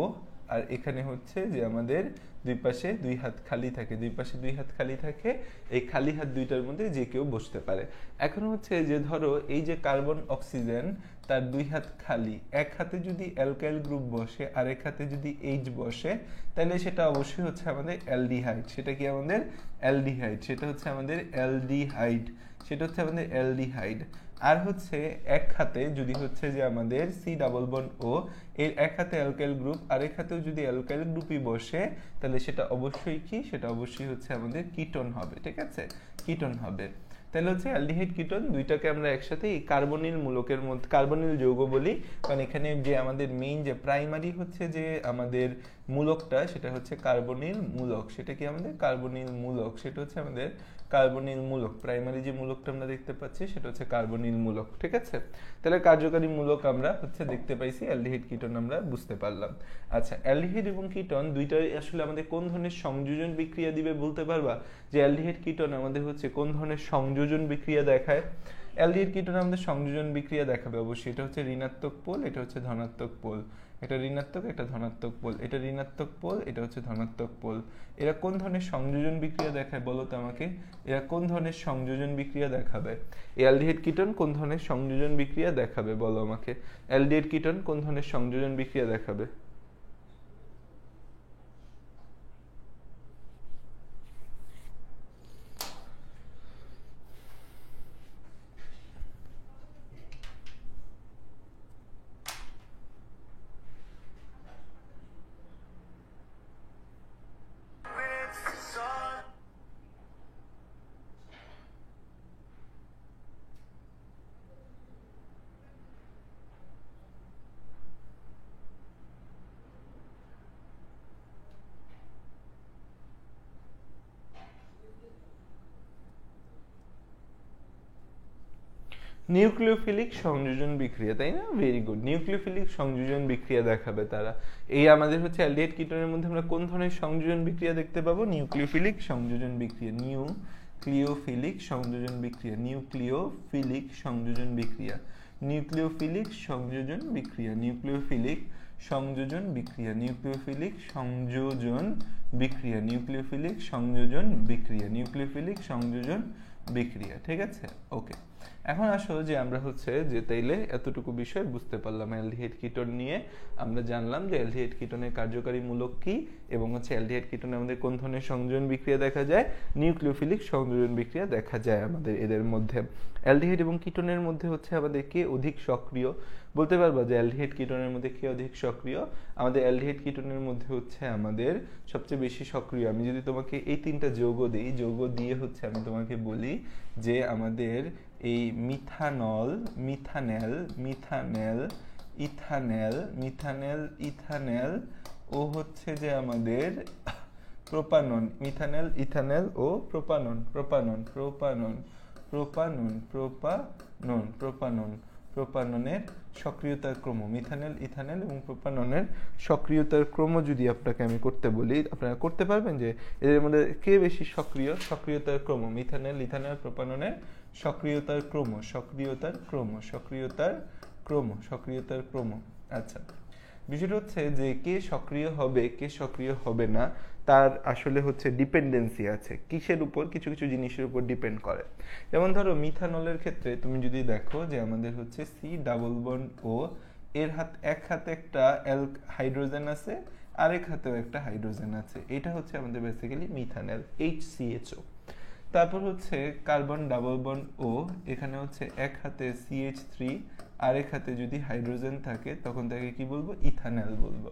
আর এখানে হচ্ছে যে আমাদের দুই পাশে দুই হাত খালি থাকে, দুই পাশে দুই হাত খালি থাকে। এই খালি হাত দুইটার মধ্যে যে কেউ বসতে পারে। এখন হচ্ছে যে ধরো এই যে কার্বন অক্সিজেন তার দুই হাত খালি, এক হাতে যদি অ্যালকাইল গ্রুপ বসে আর এক হাতে যদি H বসে, তাহলে সেটা অবশ্যই হচ্ছে আমাদের অ্যালডিহাইড। সেটা কি আমাদের অ্যালডিহাইড, সেটা হচ্ছে আমাদের অ্যালডিহাইড, সেটা হচ্ছে আমাদের অ্যালডিহাইড। আর হচ্ছে এক হাতে যদি হচ্ছে যে আমাদের C ডাবল বন্ড O, এর এক হাতে অ্যালকাইল গ্রুপ আর এক হাতেও যদি অ্যালকাইল গ্রুপই বসে, তাহলে সেটা অবশ্যই কি, সেটা অবশ্যই হচ্ছে আমাদের কিটোন হবে, ঠিক আছে? কিটোন হবে। তাহলে হচ্ছে অ্যালডিহাইড কিটোন দুইটাকে আমরা একসাথে কার্বনিল মূলকের মধ্যে কার্বনিল যৌগ বলি, কারণ এখানে যে আমাদের মেইন যে প্রাইমারি হচ্ছে যে আমাদের মূলকটা সেটা হচ্ছে কার্বনিল মূলক। সেটা কি আমাদের কার্বনিল মূলক, সেটা হচ্ছে আমাদের কার্বনিল মূলক। প্রাইমারি যে মূলকটা আমরা দেখতে পাচ্ছি সেটা হচ্ছে কার্বনিল মূলক, ঠিক আছে? তাহলে কার্যকারী মূলক আমরা হচ্ছে দেখতে পাইছি, অ্যালডিহাইড কিটোন আমরা বুঝতে পারলাম। আচ্ছা, অ্যালডিহাইড এবং কিটোন দুইটাই আসলে আমাদের কোন ধরনের সংযোজন বিক্রিয়া দিবে বলতে পারবা? যে অ্যালডিহাইড কিটোন আমাদের হচ্ছে কোন ধরনের সংযোজন বিক্রিয়া দেখায়? অ্যালডিহাইড কিটোন আমাদের সংযোজন বিক্রিয়া দেখাবে অবশ্যই। এটা হচ্ছে ঋণাত্মক পোল, এটা হচ্ছে ধনাত্মক পোল। এটা ঋণাত্মক, এটা ধনাত্মক পোল, এটা ঋণাত্মক পোল, এটা হচ্ছে ধনাত্মক পোল। এরা কোন ধরনের সংযোজন বিক্রিয়া দেখায় বলো তো আমাকে? এরা কোন ধরনের সংযোজন বিক্রিয়া দেখাবে? অ্যালডিহাইড কিটোন কোন ধরনের সংযোজন বিক্রিয়া দেখাবে বলো আমাকে? অ্যালডিহাইড কিটোন কোন ধরনের সংযোজন বিক্রিয়া দেখাবে? নিউক্লিওফিলিক সংযোজন বিক্রিয়া, তাই না? Very good. নিউক্লিওফিলিক সংযোজন বিক্রিয়া দেখাবে তারা। এই আমাদের হচ্ছে অ্যালডিহাইড কিটোনের মধ্যে আমরা কোন ধরনের সংযোজন বিক্রিয়া দেখতে পাবো? নিউক্লিওফিলিক সংযোজন বিক্রিয়া, নিউক্লিওফিলিক সংযোজন বিক্রিয়া, নিউক্লিওফিলিক সংযোজন বিক্রিয়া, নিউক্লিওফিলিক সংযোজন বিক্রিয়া, নিউক্লিওফিলিক সংযোজন বিক্রিয়া, নিউক্লিওফিলিক সংযোজন বিক্রিয়া, নিউক্লিওফিলিক সংযোজন বিক্রিয়া, নিউক্লিওফিলিক সংযোজন বিক্রিয়া, ঠিক আছে? ওকে, এখন আসো যে আমরা হচ্ছে যে তাইলে এতটুকু বিষয় বুঝতে পারলাম অ্যালডিহাইড কিটোন নিয়ে। আমরা জানলাম যে অ্যালডিহাইড কিটোনের কার্যকারী মূলক কি এবং হচ্ছে অ্যালডিহাইড কিটোনে আমাদের কোন ধরনের সংযোজন বিক্রিয়া দেখা যায়? নিউক্লিওফিলিক সংযোজন বিক্রিয়া দেখা যায় আমাদের এদের মধ্যে। অ্যালডিহাইড এবং কিটোনের মধ্যে হচ্ছে আমাদের কে অধিক সক্রিয় বলতে পারবা? যে অ্যালডিহাইড কিটোনের মধ্যে কে অধিক সক্রিয়? আমাদের অ্যালডিহাইড কিটোনের মধ্যে হচ্ছে আমাদের সবচেয়ে বেশি সক্রিয়। আমি যদি তোমাকে এই তিনটা যৌগ দিই, যৌগ দিয়ে হচ্ছে আমি তোমাকে বলি যে আমাদের এই methanol, methanal, methanal, ethanal, methanal, ethanal ও হচ্ছে যে আমাদের প্রোপানন, মিথানল ইথানল ও propanone, propanone propanone propanone propanone propanone প্রোপাননের সক্রিয়তার ক্রম, মিথানল ইথানল এবং প্রোপাননের সক্রিয়তার ক্রম যদি আপনাকে আমি করতে বলি, আপনারা করতে পারবেন যে এদের মধ্যে কে বেশি সক্রিয়? সক্রিয়তার ক্রম, মিথানল ইথানল প্রোপাননের সক্রিয়তার ক্রম, সক্রিয়তার ক্রম, সক্রিয়তার ক্রম, সক্রিয়তার ক্রম। আচ্ছা, বিষয়টা হচ্ছে যে কে সক্রিয় হবে কে সক্রিয় হবে না তার আসলে হচ্ছে ডিপেন্ডেন্সি আছে কিসের উপর? কিছু কিছু জিনিসের উপর ডিপেন্ড করে। যেমন ধরো মিথানলের ক্ষেত্রে তুমি যদি দেখো যে আমাদের হচ্ছে সি ডাবল বন্ড ও, এর এক হাতে একটা হাইড্রোজেন আছে, আরেক হাতেও একটা হাইড্রোজেন আছে, এটা হচ্ছে আমাদের বেসিক্যালি মিথানল, HCHO। তারপর হচ্ছে কার্বন ডাবল বন্ড ও, এখানে হচ্ছে এক হাতে CH3, আরেক হাতে যদি হাইড্রোজেন থাকে তখন তাকে কি বলবো? ইথানল বলবো।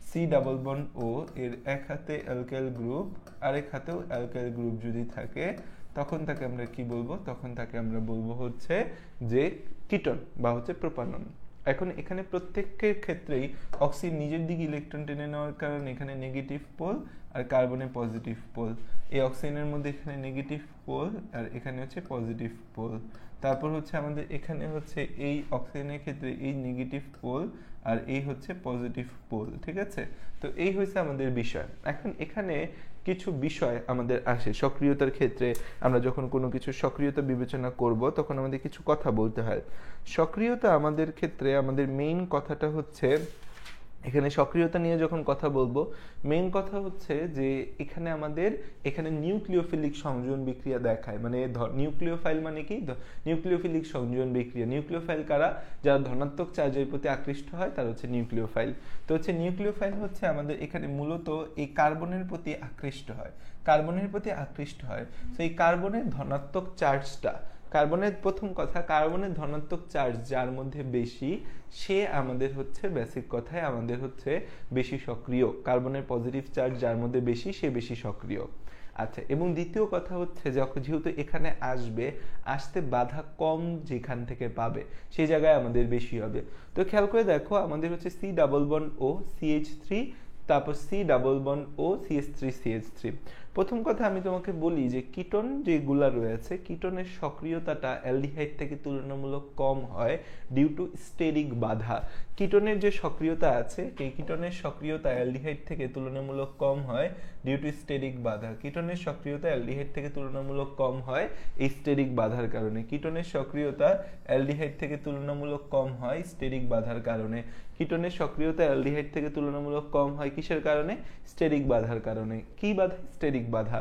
সি ডাবল বন্ড ও, এর এক হাতে অ্যালকাইল গ্রুপ, আরেক হাতেও অ্যালকাইল গ্রুপ যদি থাকে তখন তাকে আমরা কি বলবো? তখন তাকে আমরা বলবো হচ্ছে যে কিটোন বা হচ্ছে প্রোপানন। এখন এখানে প্রত্যেকের ক্ষেত্রেই অক্সিজেন নিজের দিকে ইলেকট্রন টেনে নেওয়ার কারণে এখানে নেগেটিভ পোল আর কার্বনে পজিটিভ পোল, এই অক্সিজেনের মধ্যে এখানে নেগেটিভ পোল আর এখানে হচ্ছে পজিটিভ পোল। তারপর হচ্ছে আমাদের এখানে হচ্ছে এই অক্সিজেনের ক্ষেত্রে এই নেগেটিভ পোল আর এই হচ্ছে পজিটিভ পোল, ঠিক আছে? তো এই হচ্ছে আমাদের বিষয়। এখন এখানে কিছু বিষয় আমাদের আসে সক্রিয়তার ক্ষেত্রে। আমরা যখন কোনো কিছু সক্রিয়তা বিবেচনা করব তখন আমাদের কিছু কথা বলতে হয়। সক্রিয়তা আমাদের ক্ষেত্রে আমাদের মেইন কথাটা হচ্ছে, এখানে সক্রিয়তা নিয়ে যখন কথা বলবো মেইন কথা হচ্ছে যে এখানে আমাদের এখানে নিউক্লিওফিলিক সংযোজন বিক্রিয়া দেখায়। মানে নিউক্লিওফাইল মানে কি? নিউক্লিওফিলিক সংযোজন বিক্রিয়া। নিউক্লিওফাইল কারা? যারা ধনাত্মক চার্জের প্রতি আকৃষ্ট হয় তারা হচ্ছে নিউক্লিওফাইল। তো হচ্ছে নিউক্লিওফাইল হচ্ছে আমাদের এখানে মূলত এই কার্বনের প্রতি আকৃষ্ট হয়, কার্বনের প্রতি আকৃষ্ট হয়। তো এই কার্বনের ধনাত্মক চার্জটা, কার্বনের প্রথম কথা, কার্বনের ধনাত্মক চার্জ যার মধ্যে বেশি সে আমাদের হচ্ছে বেসিক কথায় আমাদের হচ্ছে বেশি সক্রিয়। কার্বনের পজিটিভ চার্জ যার মধ্যে বেশি সে বেশি সক্রিয়। আচ্ছা, এবং দ্বিতীয় কথা হচ্ছে যেহেতু এখানে আসতে বাধা কম যেখান থেকে পাবে সেই জায়গায় আমাদের বেশি হবে। তো খেয়াল করে দেখো আমাদের হচ্ছে সি ডাবল বন্ড ও CH3, তারপর সি ডাবল বন্ড ও CH3 প্রথম কথা আমি তোমাকে বলি যে কিটোন যেগুলা রয়েছে কিটোনের সক্রিয়তাটা অ্যালডিহাইড থেকে তুলনামূলক কম হয় ডিউ টু স্টেরিক বাধা। কিটোনের যে সক্রিয়তা আছে এই কিটোনের সক্রিয়তা অ্যালডিহাইড থেকে তুলনামূলক কম হয় ডিউ টু স্টেরিক বাধা। কিটোনের সক্রিয়তা অ্যালডিহাইড থেকে তুলনামূলক কম হয় এই স্টেরিক বাধার কারণে। কিটোনের সক্রিয়তা অ্যালডিহাইড থেকে তুলনামূলক কম হয় স্টেরিক বাধার কারণে। কিটোনের সক্রিয়তা অ্যালডিহাইড থেকে তুলনামূলক কম হয় কিসের কারণে? স্টেরিক বাধার কারণে। কি বাধা? স্টেরিক বাধা।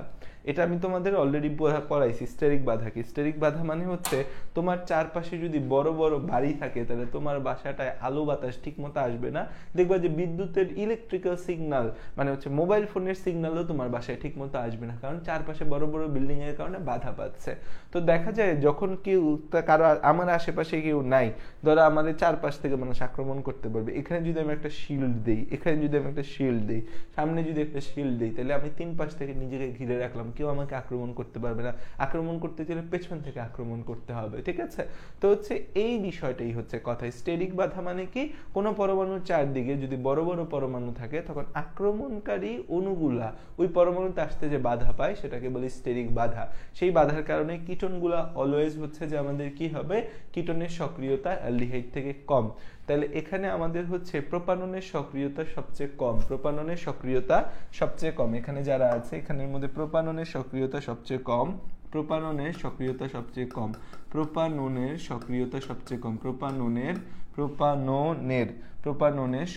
এটা আমি তোমাদের অলরেডি পড়াইছি। স্টেরিক বাধা কি? স্টেরিক বাধা মানে হচ্ছে তোমার চারপাশে যদি বড় বড় বাড়ি থাকে তাহলে তোমার বাসাটায় আলো বাতাস ঠিক মতো আসবে না। দেখবা যে বিদ্যুতের ইলেকট্রিক্যাল সিগন্যাল মানে হচ্ছে মোবাইল ফোনের সিগন্যালও তোমার বাসায় ঠিক মতো আসবে না, কারণ চারপাশে বড় বড় বিল্ডিং এর কারণে বাধা পাচ্ছে। তো দেখা যায় যখন কেউ কারো আমার আশেপাশে কেউ নাই, ধরো আমাদের চারপাশ থেকে মানুষ আক্রমণ করতে পারবে, এখানে যদি আমি একটা শিল্ড দিই, এখানে যদি আমি একটা শিল্ড দিই, সামনে যদি একটা শিল্ড দিই, তাহলে আমি তিন পাশ থেকে নিজেকে ঘিরে রাখলাম, কেউ আমাকে আক্রমণ করতে পারবে না। আক্রমণ করতে চাইলে পেছন থেকে আক্রমণ করতে হবে, ঠিক আছে? তো হচ্ছে এই বিষয়টাই হচ্ছে কথা। স্টেরিক বাধা মানে কি? কোনো পরমাণুর চারদিকে যদি বড় বড় পরমাণু থাকে তখন আক্রমণকারী অণুগুলা ওই পরমাণুতে আসতে যে বাধা পায় সেটাকে বলি স্টেরিক বাধা। সেই বাধার কারণে কিটোনগুলা অলওয়েজ হচ্ছে যে আমাদের কি হবে? কিটোনের সক্রিয়তা অ্যালডিহাইড থেকে কম। তাহলে এখানে আমাদের হচ্ছে প্রোপাননের সক্রিয়তা সবচেয়ে কম, প্রোপাননের সক্রিয়তা সবচেয়ে কম। এখানে যারা আছে এখানের মধ্যে প্রোপাননের সক্রিয়তা সবচেয়ে কম, প্রোপাননের সক্রিয়তা সবচেয়ে কম, প্রোপাননের সক্রিয়তা সবচেয়ে কম, প্রোপাননের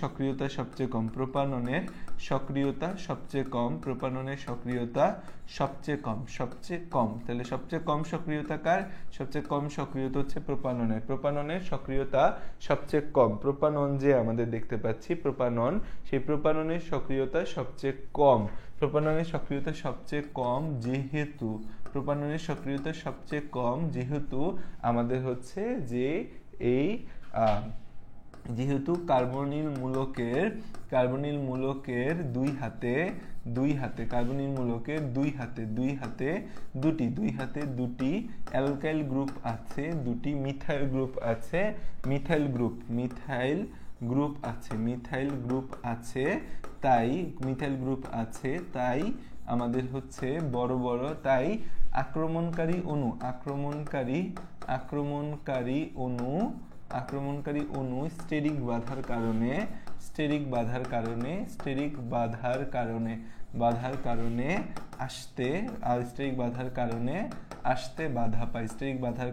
সক্রিয়তা সবচেয়ে কম, প্রোপাননের সক্রিয়তা সবচেয়ে কম, প্রোপাননের সক্রিয়তা সবচেয়ে কম, সবচেয়ে কম। তাহলে সবচেয়ে কম সক্রিয়তা কার? সবচেয়ে কম সক্রিয়তা হচ্ছে প্রোপাননের। প্রোপাননের সক্রিয়তা সবচেয়ে কম। প্রোপানন যে আমাদের দেখতে পাচ্ছি প্রোপানন, সেই প্রোপাননের সক্রিয়তা সবচেয়ে কম। প্রোপাননের সক্রিয়তা সবচেয়ে কম যেহেতু, প্রোপাননের সক্রিয়তা সবচেয়ে কম যেহেতু আমাদের হচ্ছে যে এই যেহেতু কার্বনিল মূলকের দুই হাতে কার্বনিল মূলকের দুই হাতে দুটি অ্যালকাইল গ্রুপ আছে, দুটি মিথাইল গ্রুপ আছে, মিথাইল গ্রুপ আছে, মিথাইল গ্রুপ আছে, তাই মিথাইল গ্রুপ আছে, তাই আমাদের হচ্ছে বড় বড়, তাই আক্রমণকারী অণু আক্রমণকারী অণু স্টেরিক বাধার কারণে আসতে বাধা পায়, স্টেরিক বাধার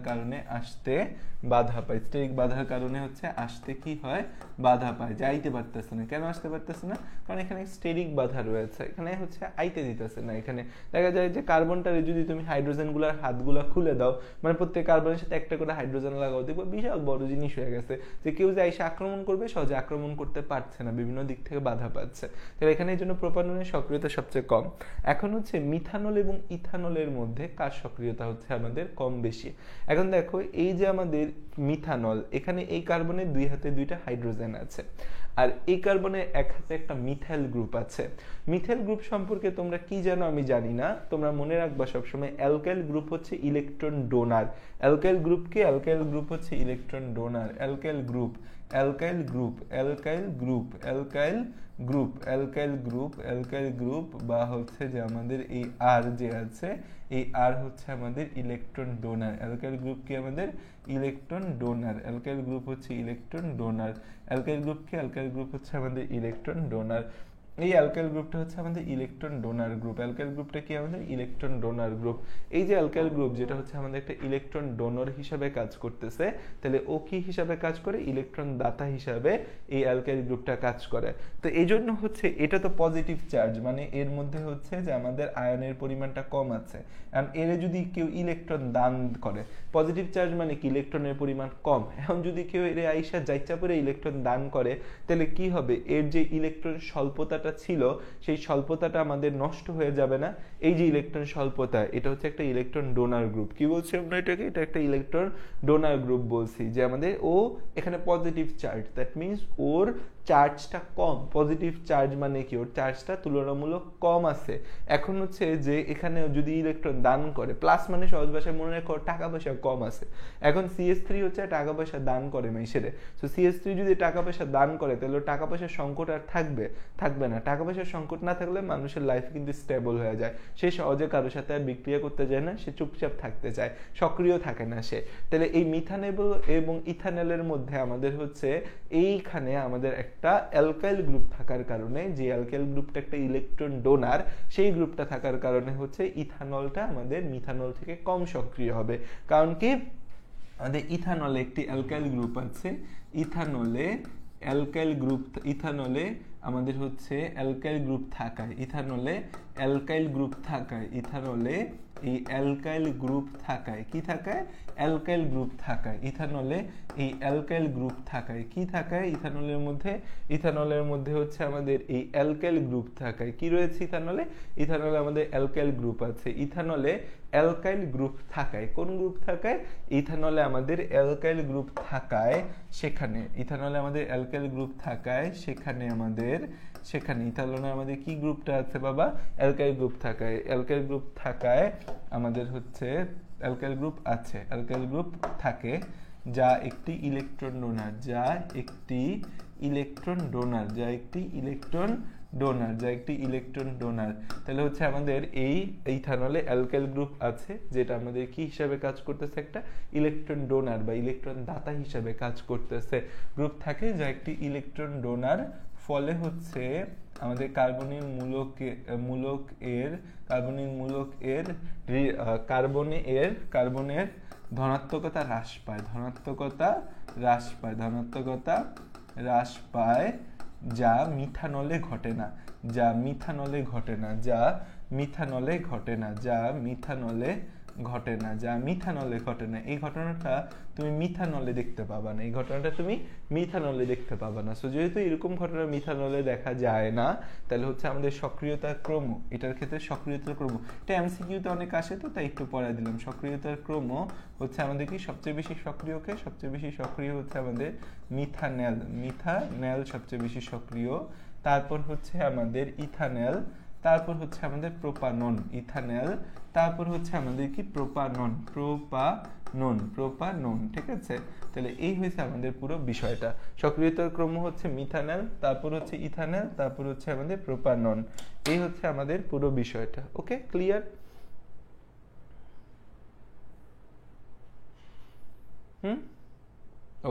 কারণে হচ্ছে আসতে কি হয়, বাধা পায়, যাইতে পারতেছে না। কেন আসতে পারতেছে না? কারণ এখানে স্টেরিক বাধা রয়েছে, এখানে হচ্ছে আইতে দিতেছে না। এখানে দেখা যায় যে কার্বনটারে যদি তুমি হাইড্রোজেন গুলার হাতগুলা খুলে দাও, মানে প্রত্যেক কার্বনের সাথে একটা করে হাইড্রোজেন লাগাও, দেখবো বিশাল বড় জিনিস হয়ে গেছে, যে কেউ যে এসে আক্রমণ করবে সহজে আক্রমণ করতে পারছে না, বিভিন্ন দিক থেকে বাধা পাচ্ছে। তাহলে এখানে এই জন্য প্রোপাননের সক্রিয়তা সবচেয়ে কম। এখন হচ্ছে মিথানল এবং ইথানলের মধ্যে কার সক্রিয়তা হচ্ছে আমাদের কম বেশি? এখন দেখো এই যে আমাদের মিথানল, এখানে এই কার্বনের দুই হাতে দুইটা হাইড্রোজেন আছে, আর এই কার্বনের এক হাতে একটা মিথাইল গ্রুপ আছে। মিথাইল গ্রুপ সম্পর্কে তোমরা কি জানো আমি জানি না, তোমরা মনে রাখবা সবসময় অ্যালকাইল গ্রুপ হচ্ছে ইলেকট্রন ডোনার। অ্যালকাইল গ্রুপ কি? অ্যালকাইল গ্রুপ হচ্ছে ইলেকট্রন ডোনার। অ্যালকাইল গ্রুপ বা হচ্ছে যে আমাদের এই আর যে আছে, এই আর হচ্ছে আমাদের ইলেকট্রন ডোনার। অ্যালকাইল গ্রুপ কি? আমাদের ইলেকট্রন ডোনার। অ্যালকাইল গ্রুপ হচ্ছে ইলেকট্রন ডোনার। অ্যালকাইল গ্রুপ কি? অ্যালকাইল গ্রুপ হচ্ছে আমাদের ইলেকট্রন ডোনার। এই অ্যালকাইল গ্রুপটা হচ্ছে আমাদের ইলেকট্রন ডোনার গ্রুপ। অ্যালকাইল গ্রুপটা কি? আমাদের ইলেকট্রন ডোনার গ্রুপ। এই যে অ্যালকাইল গ্রুপ যেটা হচ্ছে আমাদের একটা ইলেকট্রন ডোনর হিসাবে কাজ করতেছে, তাহলে ও কি হিসাবে কাজ করে? ইলেকট্রন দাতা হিসাবে এই অ্যালকাইল গ্রুপটা কাজ করে। তো এই জন্য হচ্ছে এটা তো পজিটিভ চার্জ, মানে এর মধ্যে হচ্ছে যে আমাদের আয়নের পরিমাণটা কম আছে। কারণ এর যদি কেউ ইলেকট্রন দান করে, পজিটিভ চার্জ মানে কি? ইলেকট্রনের পরিমাণ কম। এখন যদি কেউ এর আইসা যাইচা পরে ইলেকট্রন দান করে, তাহলে কি হবে? এর যে ইলেকট্রন স্বল্পতাটা ছিল, সেই স্বল্পতাটা আমাদের নষ্ট হয়ে যাবে না? এই যে ইলেকট্রন স্বল্পতা, এটা হচ্ছে একটা ইলেকট্রন ডোনার গ্রুপ। কি বলছি আমরা এটাকে? এটা একটা ইলেকট্রন ডোনার গ্রুপ বলছি, যে আমাদের ও এখানে পজিটিভ চার্জ, দ্যাট মিনস ওর চার্জটা কম। পজিটিভ চার্জ মানে কি? ওর চার্জটা তুলনামূলক কম আছে। এখন হচ্ছে যে এখানে যদি ইলেকট্রন দান করে, প্লাস মানে সহজ ভাষায় মনে রাখো টাকা পয়সা কম আছে। এখন CH3 হচ্ছে টাকা পয়সা দান করে মাইশেরে, তো CH3 যদি টাকা পয়সা দান করে, তাহলে টাকা পয়সার সংকট আর থাকবে না। টাকা পয়সার সংকট না থাকলে মানুষের লাইফ কিন্তু স্টেবল হয়ে যায়, সে সহজে কারোর সাথে আর বিক্রিয়া করতে যায় না, সে চুপচাপ থাকতে চায়, সক্রিয় থাকে না সে। তাহলে এই মিথানেবল এবং ইথানলের মধ্যে আমাদের হচ্ছে এইখানে আমাদের একটা অ্যালকাইল গ্রুপ থাকার কারণে, যে অ্যালকাইল গ্রুপটা একটা ইলেকট্রন ডোনার, সেই গ্রুপটা থাকার কারণে হচ্ছে ইথানলটা আমাদের মিথানল থেকে কম সক্রিয় হবে। কারণ কি? আমাদের ইথানলে একটি অ্যালকাইল গ্রুপ আছে, ইথানলে আমাদের হচ্ছে অ্যালকাইল গ্রুপ থাকায়, এই অ্যালকাইল গ্রুপ থাকায় কি থাকায়? অ্যালকাইল গ্রুপ থাকায়। ইথানলে এই অ্যালকাইল গ্রুপ থাকায় কি থাকায়? ইথানলের মধ্যে হচ্ছে আমাদের এই অ্যালকাইল গ্রুপ থাকায় কি রয়েছে? ইথানলে আমাদের অ্যালকাইল গ্রুপ আছে। ইথানলে অ্যালকাইল গ্রুপ থাকায়, কোন গ্রুপ থাকায়? ইথানলে আমাদের অ্যালকাইল গ্রুপ থাকায়, সেখানে ইথানলে আমাদের অ্যালকাইল গ্রুপ থাকায় সেখানে ইথানলে আমাদের কি গ্রুপটা আছে বাবা? অ্যালকাইল গ্রুপ থাকায় আমাদের হচ্ছে অ্যালকাইল গ্রুপ আছে, অ্যালকাইল গ্রুপ থাকে, যা একটি ইলেকট্রন ডোনার। তাহলে হচ্ছে আমাদের এই ইথানলে অ্যালকাইল গ্রুপ আছে, যেটা আমাদের কি হিসাবে কাজ করতেছে? একটা ইলেকট্রন ডোনার বা ইলেকট্রন দাতা হিসাবে কাজ করতেছে। গ্রুপ থাকে যা একটি ইলেকট্রন ডোনার, ফলে হচ্ছে আমাদের কার্বনের ধনাত্মকতা হ্রাস পায়, যা মিথানলে ঘটে না। এই ঘটনাটা তুমি মিথানলে দেখতে পাবা না। সো যেহেতু এরকম ঘটনা মিথানলে দেখা যায় না, তাহলে হচ্ছে আমাদের সক্রিয়তার ক্রম, এটার ক্ষেত্রে সক্রিয়তার ক্রম, এটা MCQতে অনেক আসে, তো তাই একটু পড়া দিলাম। সক্রিয়তার ক্রম হচ্ছে আমাদের কি? সবচেয়ে বেশি সক্রিয় হচ্ছে আমাদের মিথানেল সবচেয়ে বেশি সক্রিয়, তারপর হচ্ছে আমাদের ইথানেল, তারপর হচ্ছে আমাদের প্রোপানন। তারপর হচ্ছে আমাদের কি? প্রোপানন, ঠিক আছে? তাহলে এই হয়েছে আমাদের পুরো বিষয়টা। সক্রিয়তার ক্রম হচ্ছে মিথানল, তারপর হচ্ছে ইথানল, তারপর হচ্ছে আমাদের প্রোপানন। এই হচ্ছে আমাদের পুরো বিষয়টা। ওকে, ক্লিয়ার?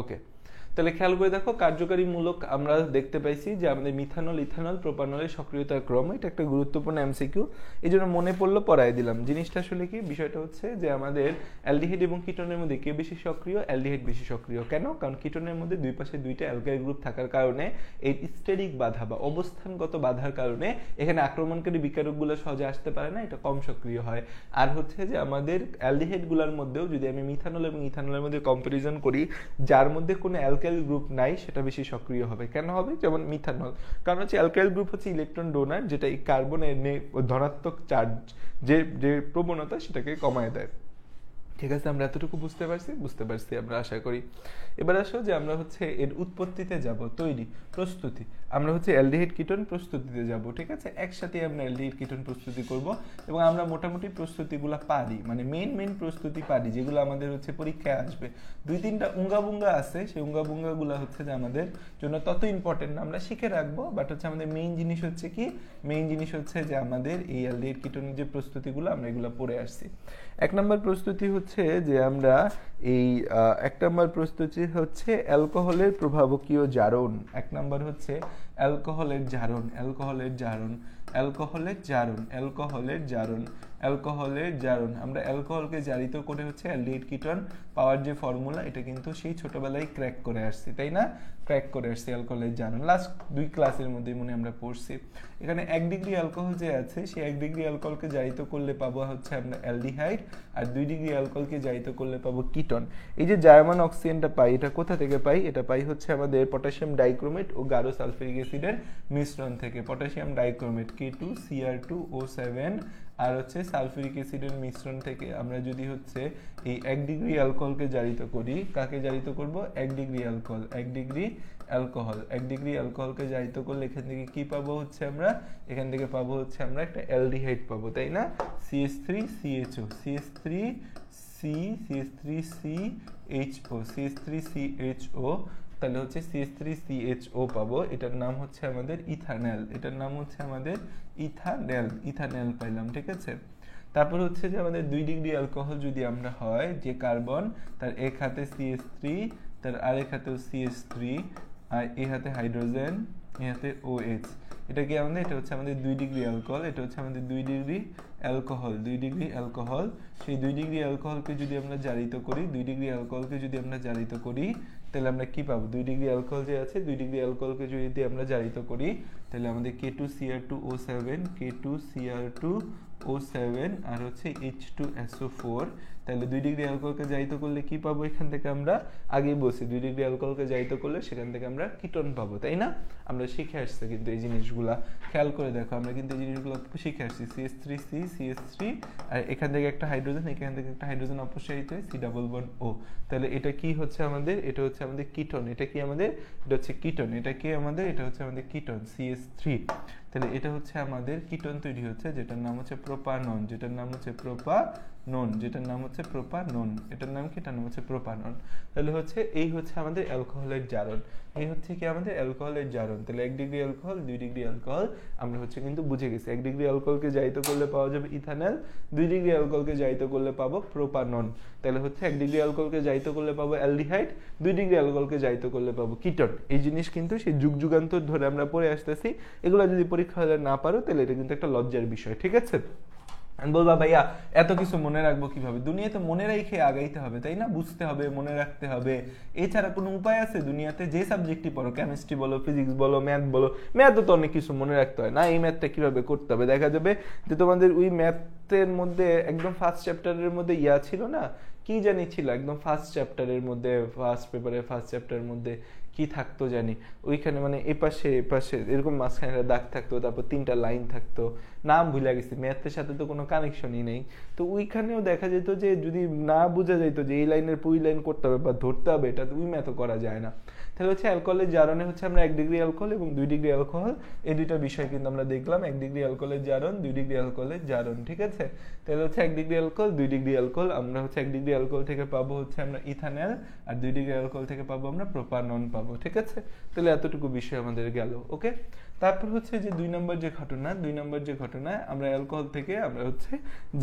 ওকে, তাহলে খেয়াল করে দেখো, কার্যকারী মূলক আমরা দেখতে পাইছি যে আমাদের মিথানল, ইথানল, প্রোপানলের সক্রিয়তার ক্রম। এটা একটা গুরুত্বপূর্ণ এমসিকিউ, এই জন্য মনে পড়লো পড়াই দিলাম। জিনিসটা আসলে কি, বিষয়টা হচ্ছে যে আমাদের অ্যালডিহাইড এবং কিটোনের মধ্যে কে বেশি সক্রিয়? অ্যালডিহাইড বেশি সক্রিয়। কেন? কারণ কিটোনের মধ্যে দুই পাশে দুইটা অ্যালকাইল গ্রুপ থাকার কারণে এই স্টেরিক বাধা বা অবস্থানগত বাধার কারণে এখানে আক্রমণকারী বিকারকগুলো সহজে আসতে পারে না, এটা কম সক্রিয় হয়। আর হচ্ছে যে আমাদের অ্যালডিহাইডগুলোর মধ্যেও যদি আমি মিথানল এবং ইথানলের মধ্যে কম্পারিজন করি, যার মধ্যে কোনো অ্যালকাইল গ্রুপ নাই সেটা বেশি সক্রিয় হবে। কেন হবে? যেমন মিথানল, কারণ হচ্ছে অ্যালকাইল গ্রুপ হচ্ছে ইলেকট্রন ডোনার, যেটা এই কার্বনের ধনাত্মক চার্জ যে প্রবণতা সেটাকে কমায় দেয়। ঠিক আছে, আমরা এতটুকু বুঝতে পারছি আমরা আশা করি। এবার আসো যে আমরা হচ্ছে এর উৎপত্তিতে যাব, তৈরি, প্রস্তুতি। আমরা হচ্ছে অ্যালডিহাইড কিটোন প্রস্তুতিতে যাব। ঠিক আছে, একসাথে আমরা অ্যালডিহাইড কিটোন প্রস্তুতি করব এবং আমরা মোটামুটি প্রস্তুতিগুলো পারি, মানে মেইন প্রস্তুতি পারি, যেগুলো আমাদের হচ্ছে পরীক্ষায় আসবে। দুই তিনটা উঙ্গাবুঙ্গা আছে, সেই উঙ্গাবুঙ্গাগুলো হচ্ছে যে আমাদের জন্য তত ইম্পর্টেন্ট না, আমরা শিখে রাখবো। বাট হচ্ছে আমাদের মেইন জিনিস হচ্ছে কি, মেইন জিনিস হচ্ছে যে আমাদের এই অ্যালডিহাইড কিটোনের যে প্রস্তুতিগুলো আমরা এগুলো পড়ে আসছি। এক নম্বর প্রস্তুতি হচ্ছে যে আমরা এই এক নম্বর প্রস্তুতি হচ্ছে অ্যালকোহলের প্রভাবকীয় জারণ। এক নম্বর হচ্ছে অ্যালকোহলের জারণ, অ্যালকোহলের জারণ, অ্যালকোহলের জারণ, অ্যালকোহলের জারণ, অ্যালকোহলের জারণ। আমরা অ্যালকোহলকে জারিত করে হচ্ছে অ্যালডিহাইড কিটোন পাওয়ার যে ফর্মুলা, এটা কিন্তু সেই ছোটবেলায় ক্র্যাক করে আসছি, তাই না? ক্র্যাক করে আসছি অ্যালকোহলের জারণ, লাস্ট 2 ক্লাসের মধ্যে মনে আমরা পড়ছি। এখানে 1 ডিগ্রি অ্যালকোহল যে আছে, সেই 1 ডিগ্রি অ্যালকোহলকে জারিত করলে পাবো হচ্ছে আমরা অ্যালডিহাইড, আর 2 ডিগ্রি অ্যালকোহলকে জারিত করলে পাবো কিটোন। এই যে জার্মান অক্সিজেনটা পাই, এটা কোথা থেকে পাই? এটা পাই হচ্ছে আমাদের পটাশিয়াম ডাইক্রোমেট ও গাঢ় সালফিউরিক অ্যাসিডের মিশ্রণ থেকে। পটাশিয়াম ডাইক্রোমেট K2Cr2O7 আর হচ্ছে সালফিউরিক অ্যাসিডের মিশ্রণ থেকে আমরা যদি হচ্ছে এই 1 ডিগ্রি অ্যালকোহলকে জারিত করি, কাকে জারিত করব? 1 degree alcohol, 1 degree alcohol, 1 degree অ্যালকোহলকে জারিত করলে এখান থেকে কি পাবো হচ্ছে আমরা? এখান থেকে পাবো হচ্ছে আমরা একটা অ্যালডিহাইড পাবো, তাই না? CH3CHO, CH3CHO, CH3CHO, তাহলে হচ্ছে CH3CHO পাবো। এটার নাম হচ্ছে আমাদের ইথানল, এটার নাম হচ্ছে আমাদের ইথানল, ইথানল পাইলাম। ঠিক আছে, তারপর হচ্ছে যে আমাদের 2 ডিগ্রি অ্যালকোহল যদি আমরা হয়, যে কার্বন তার এক হাতে CH3, তার আরেক হাতেও CH3, আর এই হাতে হাইড্রোজেন, এই হাতে OH। এটা কি আমাদের? এটা হচ্ছে আমাদের 2 ডিগ্রি অ্যালকোহল, এটা হচ্ছে আমাদের 2 ডিগ্রি অ্যালকোহল, 2 ডিগ্রি অ্যালকোহল। সেই 2 ডিগ্রি অ্যালকোহলকে যদি আমরা জারিত করি, 2 ডিগ্রি অ্যালকোহলকে যদি আমরা জারিত করি, তাহলে আমরা কি পাবো? 2 ডিগ্রি অ্যালকোহল যে আছে, 2 ডিগ্রি অ্যালকোহলকে যদি আমরা জারিত করি, তাহলে আমাদের K2Cr2O7, K2Cr2O7 আর হচ্ছে H2SO4। তাহলে 2 ডিগ্রি অ্যালকোহলকে জারিত করলে কি পাবো? এখান থেকে আমরা আগেই বলছি 2 ডিগ্রি অ্যালকোহলকে জারিত করলে সেখান থেকে আমরা কিটোন পাবো, তাই না? আমরা শিখে আসছি কিন্তু এই জিনিসগুলা, খেয়াল করে দেখো, আমরা কিন্তু এই জিনিসগুলো শিখে আসছি। CH3C, CH3, আর এখান থেকে একটা হাইড্রোজেন, এখান থেকে একটা হাইড্রোজেন অপসারিত হয়ে C++O। তাহলে এটা কি হচ্ছে আমাদের? এটা হচ্ছে আমাদের কিটোন। এটা কি আমাদের? এটা হচ্ছে কিটোন। এটা কি আমাদের? এটা হচ্ছে আমাদের কিটোন, CH3। তাহলে এটা হচ্ছে আমাদের কিটোন তৈরি হচ্ছে, যেটার নাম হচ্ছে প্রোপানন, যেটার নাম হচ্ছে প্রোপানন, যেটার নাম হচ্ছে প্রোপানন। এটার নাম কি? এটার নাম হচ্ছে প্রোপানন। তাহলে হচ্ছে এই হচ্ছে আমাদের অ্যালকোহলের জারণ, এই হচ্ছে কি আমাদের অ্যালকোহলের জারণ। তাহলে 1 ডিগ্রি অ্যালকোহল, 2 ডিগ্রি অ্যালকোহল আমরা হচ্ছে কিন্তু বুঝে গেছি। 1 ডিগ্রি অ্যালকোহলকে জারিত করলে পাওয়া যাবে ইথানল, 2 ডিগ্রি অ্যালকোহলকে জারিত করলে পাবো প্রোপানন। তাহলে হচ্ছে 1 ডিগ্রি অ্যালকোহলকে জারিত করলে পাবো অ্যালডিহাইড, 2 ডিগ্রি অ্যালকোহলকে জারিত করলে পাবো কিটোন। এই জিনিস কিন্তু সেই যুগান্তর ধরে আমরা পড়ে আসতেছি। এগুলো যদি পরীক্ষা হলে না পারো, তাহলে এটা কিন্তু একটা লজ্জার বিষয়। ঠিক আছে, বলবা ভাইয়া এত কিছু মনে রাখবো কিভাবে? দুনিয়াতে মনে রেখে আগাইতে হবে, তাই না? বুঝতে হবে, মনে রাখতে হবে, এছাড়া কোনো উপায় আছে দুনিয়াতে? যে সাবজেক্টই পড়ো, কেমিস্ট্রি বলো, ফিজিক্স বলো, ম্যাথ বলো, ম্যাথও তো অনেক কিছু মনে রাখতে হয় না। এই ম্যাথটা কিভাবে করতে হবে? দেখা যাবে যে তোমাদের ওই ম্যাথের মধ্যে একদম ফার্স্ট চ্যাপ্টারের মধ্যে ছিল না, কি জানি ছিল একদম ফার্স্ট চ্যাপ্টারের মধ্যে, ফার্স্ট পেপারের ফার্স্ট চ্যাপ্টারের মধ্যে কি থাকতো জানি, ওইখানে মানে এপাশে এপাশে এরকম মাঝখানে একটা দাগ থাকতো, তারপর 3টা লাইন থাকতো, নাম ভুলে গেছি, ম্যাথের সাথে তো কোনো কানেকশনই নেই। তো ওইখানেও দেখা যেত যে যদি না বোঝা যেত যে এই লাইনের পুই লাইন করতে হবে বা ধরতে হবে, এটা ওই ম্যাথও করা যায় না। তাহলে হচ্ছে অ্যালকোহলের জারণে হচ্ছে আমরা 1 ডিগ্রি অ্যালকোহল এবং 2 ডিগ্রি অ্যালকোহল, এই দুইটা বিষয় কিন্তু আমরা দেখলাম। 1 ডিগ্রি অ্যালকোহলের জারণ, 2 ডিগ্রি অ্যালকোহলের জারণ, ঠিক আছে। তাহলে হচ্ছে 1 ডিগ্রি অ্যালকোহল, 2 ডিগ্রি অ্যালকোহল, আমরা হচ্ছে 1 ডিগ্রি অ্যালকোহল থেকে পাবো হচ্ছে আমরা ইথানল, আর 2 ডিগ্রি অ্যালকোহল থেকে পাবো আমরা প্রোপানন পাবো, ঠিক আছে। তাহলে এতটুকু বিষয় আমাদের গেল, ওকে। তারপর হচ্ছে যে 2 নম্বর যে ঘটনা আমরা অ্যালকোহল থেকে আমরা হচ্ছে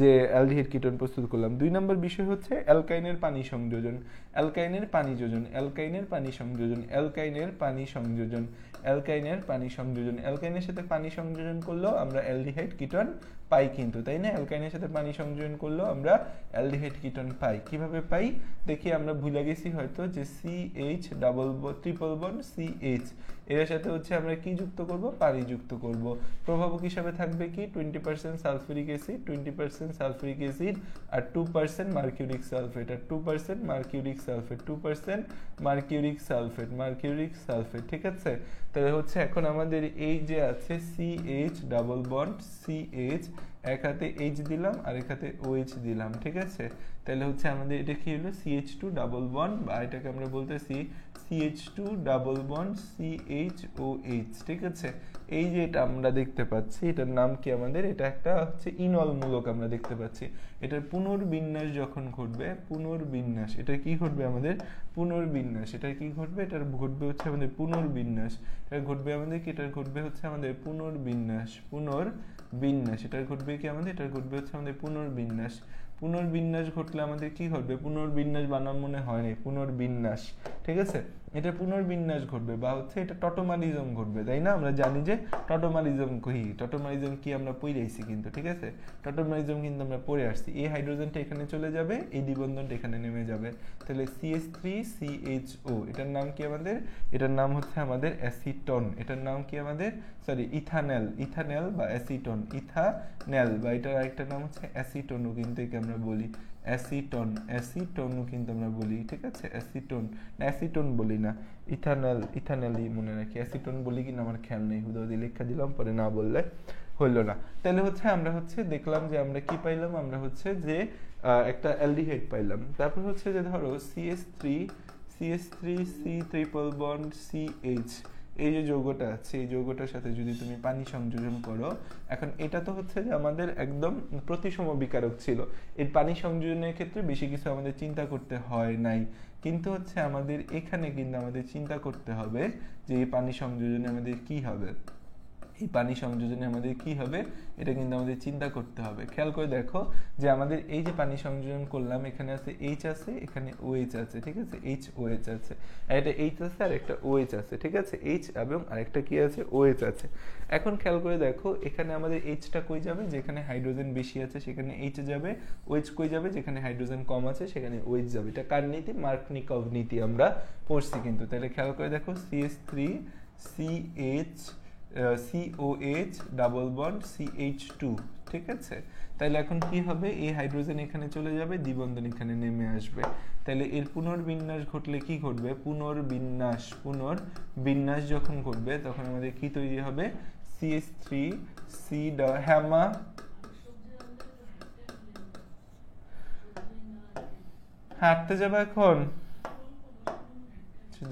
যে অ্যালডিহাইড কিটোন প্রস্তুত করলাম। 2 নম্বর বিষয় হচ্ছে অ্যালকাইনের পানি সংযোজন, অ্যালকাইনের পানি যোজন, অ্যালকাইনের পানি সংযোজন, অ্যালকাইনের পানি সংযোজন, অ্যালকাইনের পানি সংযোজন। অ্যালকাইনের সাথে পানি সংযোজন করলেও আমরা অ্যালডিহাইড কিটোন পাই কিন্তু, তাই না? অ্যালকাইনের সাথে পানি সংযোজন করলেও আমরা অ্যালডিহাইড কিটোন পাই। কিভাবে পাই দেখি, আমরা ভুলে গেছি হয়তো যে CH double triple bond CH, এর সাথে হচ্ছে আমরা কি যুক্ত করব, পানি যুক্ত করব। প্রভাবক হিসাবে থাকবে কি 20% সালফিউরিক অ্যাসিড, 20% সালফিউরিক অ্যাসিড আর 2% মার্কিউরিক সালফেট, আর 2% mercuric sulphate, 2% mercuric sulphate, mercuric sulphate, ঠিক আছে। তাহলে হচ্ছে এখন আমাদের এই যে আছে CH ডাবল বন্ড CH, এক হাতে H দিলাম আর এক হাতে OH দিলাম, ঠিক আছে। তাহলে হচ্ছে আমাদের এটা কি হলো, CH2 ডাবল বন্ড, বা এটাকে আমরা বলতেছি CH2 ডাবল বন্ড CHOH, ঠিক আছে। এই যে এটা আমরা দেখতে পাচ্ছি, এটার নাম কি আমাদের, এটা একটা হচ্ছে ইনল মূলক আমরা দেখতে পাচ্ছি। এটার পুনর্বিন্যাস যখন ঘটবে, পুনর্বিন্যাস, এটা কি ঘটবে আমাদের, পুনর্বিন্যাস, এটা কি ঘটবে, এটার ঘটবে হচ্ছে আমাদের পুনর্বিন্যাস, এটা ঘটবে আমাদের কি, এটার ঘটবে হচ্ছে আমাদের পুনর্বিন্যাস, পুনর্বিন্যাস, এটার ঘটবে কি আমাদের, এটার ঘটবে হচ্ছে আমাদের পুনর্বিন্যাস। পুনর্বিন্যাস ঘটলে আমাদের কি ঘটবে, পুনর্বিন্যাস বানান মনে হয় নাই, পুনর্বিন্যাস, ঠিক আছে। এটা পুনর্বিন্যাস ঘটবে বা হচ্ছে এটা টটোমারিজম ঘটবে, তাই না? আমরা জানি যে টটোমারিজম কি, টটোমারিজম কি আমরা পড়ে আইছি কিন্তু, ঠিক আছে। টটোমারিজম কিন্তু আমরা পড়ে আসছি। এই হাইড্রোজেনটা এখানে চলে যাবে, এই দ্বিবন্ধনটা এখানে নেমে যাবে, তাহলে CH3CHO, এটার নাম কি আমাদের, এটার নাম হচ্ছে আমাদের অ্যাসিটন, এটার নাম কি আমাদের, সরি ইথানল, ইথানল বা অ্যাসিটন, ইথানল বা এটার আরেকটা নাম হচ্ছে অ্যাসিটনও কিন্তু একে আমরা বলি, অ্যাসিটন, অ্যাসিটনও কিন্তু আমরা বলি, ঠিক আছে। অ্যাসিটন না, অ্যাসিটন বলি না, ইথানল, ইথানলই মনে রাখি, অ্যাসিটন বলি কিনা আমার খেয়াল নেই, হুদাহুদি লেখা দিলাম, পরে না বললে হইল না। তাহলে হচ্ছে আমরা হচ্ছে দেখলাম যে আমরা কি পাইলাম, আমরা হচ্ছে যে একটা অ্যালডিহাইড পাইলাম। তারপর হচ্ছে যে ধরো CH3 C triple bond CH, এই যে যৌগটা আছে, এই যৌগটার সাথে যদি তুমি পানি সংযোজন করো, এখন এটা তো হচ্ছে যে আমাদের একদম প্রতিসম বিকারক ছিল, এর পানি সংযোজনের ক্ষেত্রে বেশি কিছু আমাদের চিন্তা করতে হয় নাই। কিন্তু হচ্ছে আমাদের এখানে কিন্তু আমাদের চিন্তা করতে হবে যে এই পানি সংযোজনে আমাদের কি হবে, এই পানি সংযোজনে আমাদের কি হবে, এটা কিন্তু আমাদের চিন্তা করতে হবে। খেয়াল করে দেখো যে আমাদের এই যে পানি সংযোজন করলাম, এখানে আছে H আছে, এখানে OH আছে, ঠিক আছে, HOH আছে, আর এটা H আছে আর একটা OH আছে, ঠিক আছে, H এবং আরেকটা কি আছে, OH আছে। এখন খেয়াল করে দেখো এখানে আমাদের Hটা কই যাবে, যেখানে হাইড্রোজেন বেশি আছে সেখানে H যাবে, OH কই যাবে, যেখানে হাইড্রোজেন কম আছে সেখানে OH যাবে। এটা কার নীতি, মার্কনিকভ নীতি আমরা পড়ছি কিন্তু। তাহলে খেয়াল করে দেখো CH3CH ডাবল বন্ড CH2, ঠিক আছে। তাহলে এখন কি হবে, এই হাইড্রোজেন এখানে চলে যাবে, দ্বিবন্ধন এখানে নেমে আসবে। তাহলে এর পুনর্বিন্যাস ঘটলে কি ঘটবে, পুনর্বিন্যাস, পুনর্বিন্যাস যখন ঘটবে তখন আমাদের কি তৈরি হবে, CH3C হ্যামা, হাঁটতে যাবে এখন,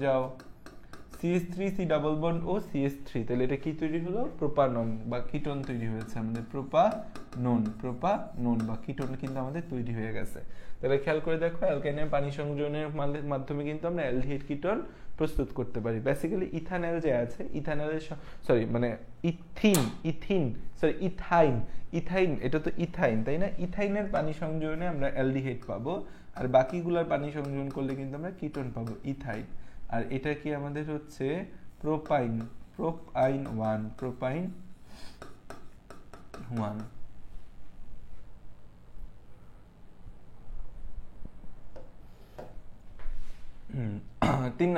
যাও। CH3C ডাবল বন্ড ও CH3, তাহলে এটা কি তৈরি হলো, প্রোপানন বা কিটোন তৈরি হয়েছে আমাদের, প্রোপানন, প্রোপানন বা কিটোন কিন্তু আমাদের তৈরি হয়ে গেছে। তাহলে খেয়াল করে দেখো অ্যালকাইনের পানি সংযোজনের মাধ্যমে কিন্তু আমরা অ্যালডিহাইড কিটোন প্রস্তুত করতে পারি। বেসিক্যালি ইথানল যে আছে, ইথানলের সরি মানে ইথাইন, এটা তো ইথাইন, তাই না? ইথাইনের পানি সংযোজনে আমরা অ্যালডিহাইড পাবো, আর বাকিগুলোর পানি সংযোজন করলে কিন্তু আমরা কিটোন পাবো, ইথাইন। আর এটা কি আমাদের হচ্ছে প্রোপাইন, প্রোপাইন 1, প্রোপাইন 1। তিন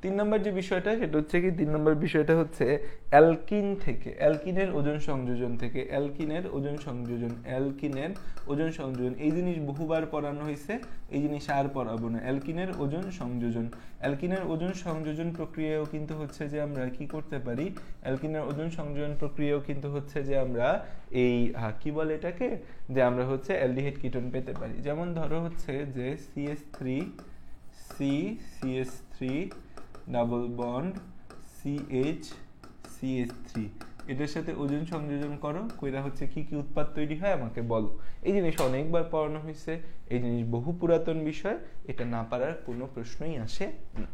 3 নম্বর যে বিষয়টা সেটা হচ্ছে কি 3 নম্বর বিষয়টা হচ্ছে অ্যালকিন থেকে, অ্যালকিনের ওজন সংযোজন থেকে, অ্যালকিনের ওজন সংযোজন, অ্যালকিনের ওজন সংযোজন এই জিনিস বহুবার পড়ানো হয়েছে, এই জিনিস আর পড়াবো না। অ্যালকিনের ওজন সংযোজন, অ্যালকিনের ওজন সংযোজন প্রক্রিয়াও কিন্তু হচ্ছে যে আমরা কি করতে পারি, অ্যালকিনের ওজন সংযোজন প্রক্রিয়াও কিন্তু হচ্ছে যে আমরা এই কি বলে এটাকে, যে আমরা হচ্ছে অ্যালডিহাইড কিটোন পেতে পারি। যেমন ধরো হচ্ছে যে CH3 ডাবল বন্ড CH এটার সাথে ওজন সংযোজন করো, কইরা হচ্ছে কি কি উৎপাদ তৈরি হয় আমাকে বলো। এই জিনিস অনেকবার পড়ানো হয়েছে, এই জিনিস বহু পুরাতন বিষয়, এটা না পারার কোনো প্রশ্নই আসে না।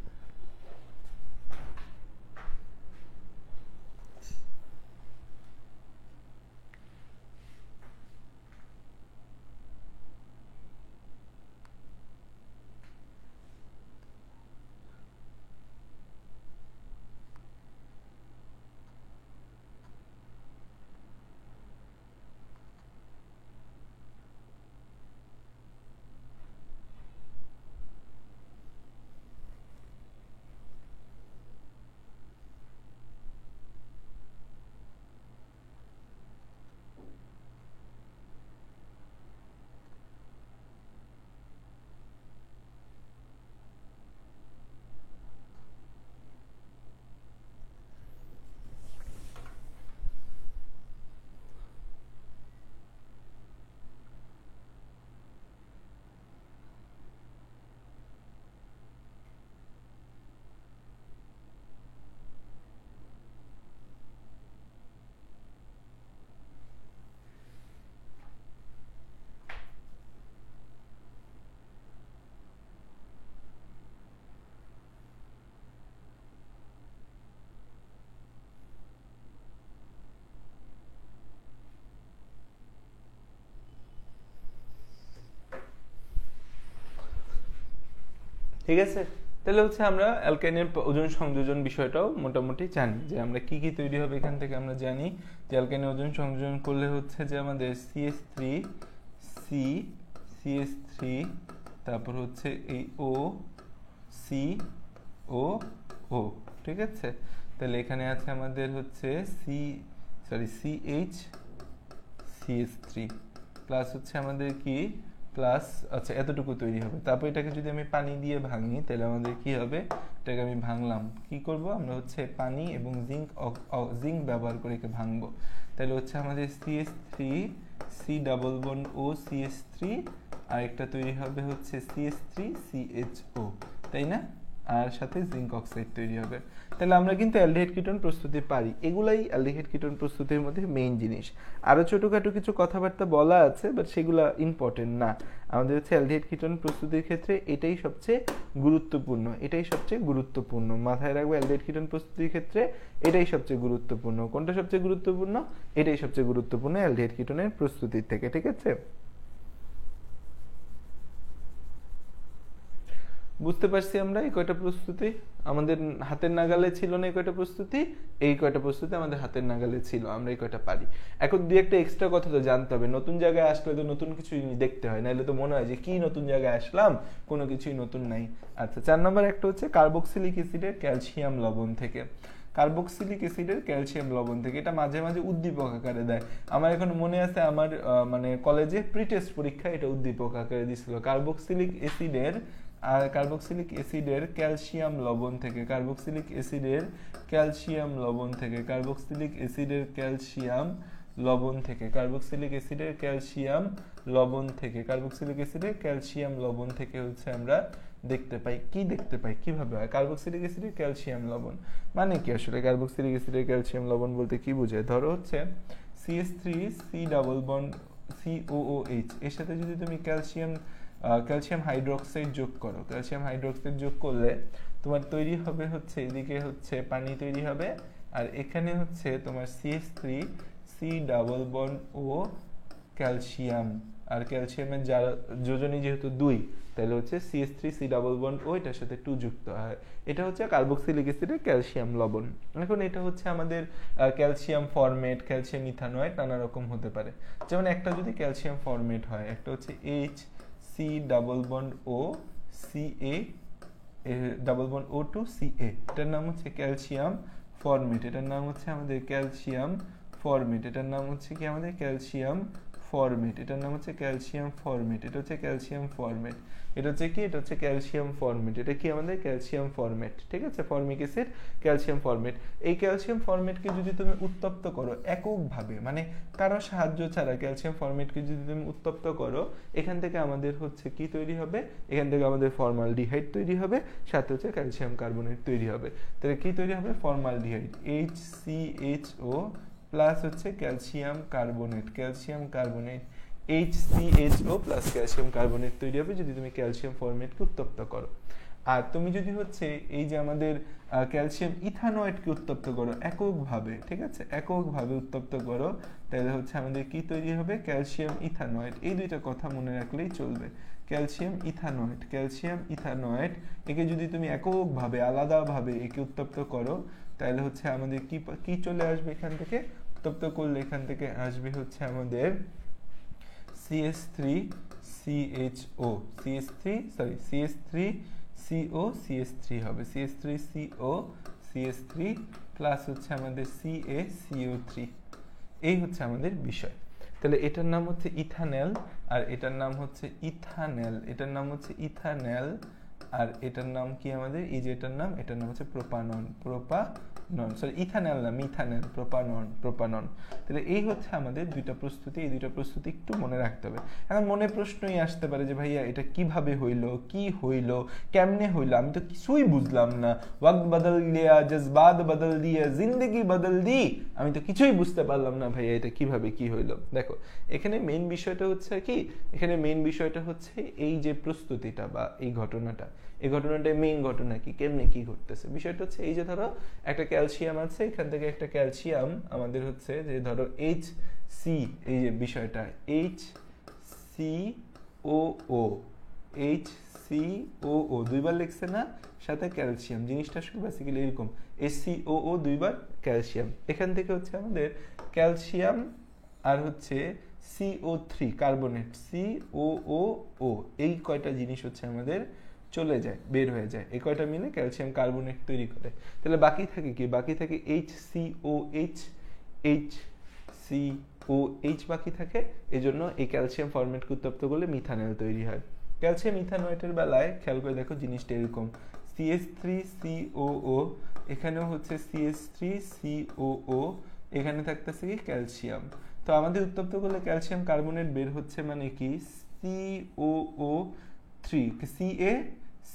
ঠিক আছে, তাহলে হচ্ছে আমরা অ্যালকাইনের ওজন সংযোজন বিষয়টাও মোটামুটি জানি, যে আমরা কি কি তৈরি হবে এখান থেকে আমরা জানি যে অ্যালকাইনের ওজন সংযোজন করলে হচ্ছে যে আমাদের CH3 তারপর হচ্ছে এই O ঠিক আছে। তাহলে এখানে আছে আমাদের হচ্ছে CH3 প্লাস হচ্ছে আমাদের কি প্লাস, আচ্ছা এতটুকু তৈরি হবে। তারপর এটাকে যদি আমি পানি দিয়ে ভাঙি তাহলে আমাদের কি হবে, এটাকে আমি ভাঙলাম, কি করব আমরা হচ্ছে পানি এবং জিঙ্ক ব্যবহার করে একে ভাঙবো। তাহলে হচ্ছে আমাদের CH3 double bond O CH3 আর একটা তৈরি হবে হচ্ছে CH3CHO, তাই না, আর সাথে জিঙ্ক অক্সাইড তৈরি হবে। তাহলে আমরা কিন্তু অ্যালডিহাইড কিটোন প্রস্তুতি পারি, এগুলাই অ্যালডিহাইড কিটোন প্রস্তুতির মধ্যে মেইন জিনিস। আরো ছোটখাটো কিছু কথাবার্তা বলা আছে, বাট সেগুলো ইম্পর্টেন্ট না। আমাদের হচ্ছে অ্যালডিহাইড কিটোন প্রস্তুতির ক্ষেত্রে এটাই সবচেয়ে গুরুত্বপূর্ণ, মাথায় রাখবো। অ্যালডিহাইড কিটোন প্রস্তুতির ক্ষেত্রে এটাই সবচেয়ে গুরুত্বপূর্ণ। কোনটা সবচেয়ে গুরুত্বপূর্ণ? এটাই সবচেয়ে গুরুত্বপূর্ণ অ্যালডিহাইড কিটোনের প্রস্তুতির থেকে, ঠিক আছে। বুঝতে পারছি আমরা এই কয়টা প্রস্তুতি আমাদের হাতের নাগালে ছিল না, এই কয়টা প্রস্তুতি, এই কয়টা প্রস্তুতি আমাদের হাতের নাগালে ছিল, আমরা এই কয়টা পারি। এখন দুই একটা এক্সট্রা কথা তো জানতে হবে, নতুন জায়গায় আসলে তো নতুন কিছু দেখতে হয়, নাহলে তো মনে হয় যে কি নতুন জায়গায় আসলাম, কোনো কিছুই নতুন নাই। আচ্ছা, 4 নম্বর একটা হচ্ছে কার্বক্সিলিক অ্যাসিডের ক্যালসিয়াম লবণ থেকে। কার্বক্সিলিক অ্যাসিডের ক্যালসিয়াম লবণ থেকে, এটা মাঝে মাঝে উদ্দীপক আকারে দেয়। আমার এখন মনে আছে আমার মানে কলেজে প্রি টেস্ট পরীক্ষা এটা উদ্দীপক আকারে দিছিল, কার্বক্সিলিক অ্যাসিডের ক্যালসিয়াম লবণ থেকে, কার্বক্সিলিক অ্যাসিডের ক্যালসিয়াম লবণ থেকে, কার্বক্সিলিক অ্যাসিডের ক্যালসিয়াম লবণ থেকে, কার্বক্সিলিক অ্যাসিডের ক্যালসিয়াম লবণ থেকে, কার্বক্সিলিক অ্যাসিডের ক্যালসিয়াম লবণ থেকে হচ্ছে আমরা দেখতে পাই, কিভাবে হয় কার্বক্সিলিক অ্যাসিডের ক্যালসিয়াম লবণ মানে কি আসলে? কার্বক্সিলিক অ্যাসিডের ক্যালসিয়াম লবণ বলতে কি বোঝায়? ধরো হচ্ছে CH3 ডাবল বন্ড COOH এর সাথে যদি তুমি ক্যালসিয়াম হাইড্রোক্সাইড যোগ করো, ক্যালসিয়াম হাইড্রোক্সাইড যোগ করলে তোমার তৈরি হবে হচ্ছে, এদিকে হচ্ছে পানি তৈরি হবে, আর এখানে হচ্ছে তোমার CH3 ডাবল বন্ড ও ক্যালসিয়াম, আর ক্যালসিয়ামের যোজনী যেহেতু 2 তাহলে হচ্ছে CH3 ডাবল বন্ড ও এটার সাথে 2 যুক্ত হয়, এটা হচ্ছে কার্বক্সিলিক অ্যাসিডের ক্যালসিয়াম লবণ। এখন এটা হচ্ছে আমাদের ক্যালসিয়াম ফরমেট, ক্যালসিয়াম ইথানয়েড নানা রকম হতে পারে। যেমন একটা যদি ক্যালসিয়াম ফরমেট হয়, একটা হচ্ছে HC ডাবল বন্ড ও CA double bond O2 Ca, এটার নাম হচ্ছে ক্যালসিয়াম ফরমেট, এটার নাম হচ্ছে আমাদের ক্যালসিয়াম ফরমেট, এটার নাম হচ্ছে কি আমাদের ক্যালসিয়াম ফরমেট, এটার নাম হচ্ছে ক্যালসিয়াম ফরমেট, এটা হচ্ছে ক্যালসিয়াম ফরমেট, এটা হচ্ছে কি, এটা হচ্ছে ক্যালসিয়াম ফরমেট, এটা কি আমাদের ক্যালসিয়াম ফরমেট, ঠিক আছে, ফর্মিক অ্যাসিড ক্যালসিয়াম ফরমেট। এই ক্যালসিয়াম ফরমেটকে যদি তুমি উত্তপ্ত করো এককভাবে, মানে কারো সাহায্য ছাড়া ক্যালসিয়াম ফরমেটকে যদি তুমি উত্তপ্ত করো, এখান থেকে আমাদের হচ্ছে কি তৈরি হবে, এখান থেকে আমাদের ফর্মালডিহাইড তৈরি হবে, সাথে হচ্ছে ক্যালসিয়াম কার্বনেট তৈরি হবে। তাহলে কি তৈরি হবে, ফর্মালডিহাইড HCHO প্লাস হচ্ছে calcium carbonate, calcium carbonate HCHO plus calcium carbonate তৈরি হবে যদি তুমি ক্যালসিয়াম ফরমেটকে উত্তপ্ত করো। আর তুমি যদি হচ্ছে এই যে আমাদের ক্যালসিয়াম ইথানয়েডকে উত্তপ্ত করো এককভাবে, ঠিক আছে, এককভাবে উত্তপ্ত করো, তাহলে হচ্ছে আমাদের কি তৈরি হবে, ক্যালসিয়াম ইথানয়েড। এই দুইটা কথা মনে রাখলেই চলবে, ক্যালসিয়াম ইথানয়েড, ক্যালসিয়াম ইথানয়েড, একে যদি তুমি এককভাবে আলাদাভাবে একে উত্তপ্ত করো, তাহলে হচ্ছে আমাদের কি কি চলে আসবে এখান থেকে, উত্তপ্ত করলে এখান থেকে আসবে হচ্ছে আমাদের CH3CHO, CH3CO CH3 হবে, CH3CO CH3 প্লাস হচ্ছে আমাদের CaCO3, এই হচ্ছে আমাদের বিষয়। তাহলে এটার নাম হচ্ছে ইথানেল, আর এটার নাম হচ্ছে ইথানেল, এটার নাম হচ্ছে ইথানেল, আর এটার নাম কি আমাদের, এই যে এটার নাম হচ্ছে প্রোপানন, সরি ইথানেল না, মিথানেল, প্রোপানন। তাহলে এই হচ্ছে আমাদের দুইটা প্রস্তুতি, এই দুইটা প্রস্তুতি একটু মনে রাখতে হবে। এখন মনে প্রশ্নই আসতে পারে যে ভাইয়া এটা কিভাবে হইলো, কি হইলো, কেমনে হইলো, আমি তো কিছুই বুঝলাম না, ওয়াক্ত বদল লিয়া, জজবাত বদল দিয়ে, জিন্দগি বদল দি, আমি তো কিছুই বুঝতে পারলাম না ভাইয়া এটা কিভাবে কি হইলো। দেখো এখানে মেইন বিষয়টা হচ্ছে কি, এখানে মেইন বিষয়টা হচ্ছে এই যে প্রস্তুতিটা বা এই ঘটনাটা, এই ঘটনাটাই মেইন ঘটনা কি, কেমনে কি ঘটতেছে। বিষয়টা হচ্ছে এই যে ধরো একটা ক্যালসিয়াম আছে, এখান থেকে একটা ক্যালসিয়াম আমাদের হচ্ছে যে ধরো HC, এই যে বিষয়টা HCOO দুইবার লিখছে না, সাথে ক্যালসিয়াম, জিনিসটা আসলে বেসিক্যালি এরকম, HCOO দুইবার ক্যালসিয়াম, এখান থেকে হচ্ছে আমাদের ক্যালসিয়াম আর হচ্ছে CO3 কার্বনেট, COOO, এই কয়টা জিনিস হচ্ছে আমাদের চলে যায়, বের হয়ে যায়, এই কয়টা মিলে ক্যালসিয়াম কার্বনেট তৈরি করে। তাহলে বাকি থাকে কি, বাকি থাকে HCOH বাকি থাকে, এই জন্য এই ক্যালসিয়াম ফরমেটকে উত্তপ্ত করলে মিথানেল তৈরি হয়। ক্যালসিয়াম ইথানয়েটের বেলায় খেয়াল করে দেখো জিনিসটা এরকম, CH3COO, এখানেও হচ্ছে CH3COO, এখানে থাকতেছে কি ক্যালসিয়াম। তো আমাদের উত্তপ্ত করলে ক্যালসিয়াম কার্বনেট বের হচ্ছে, মানে কি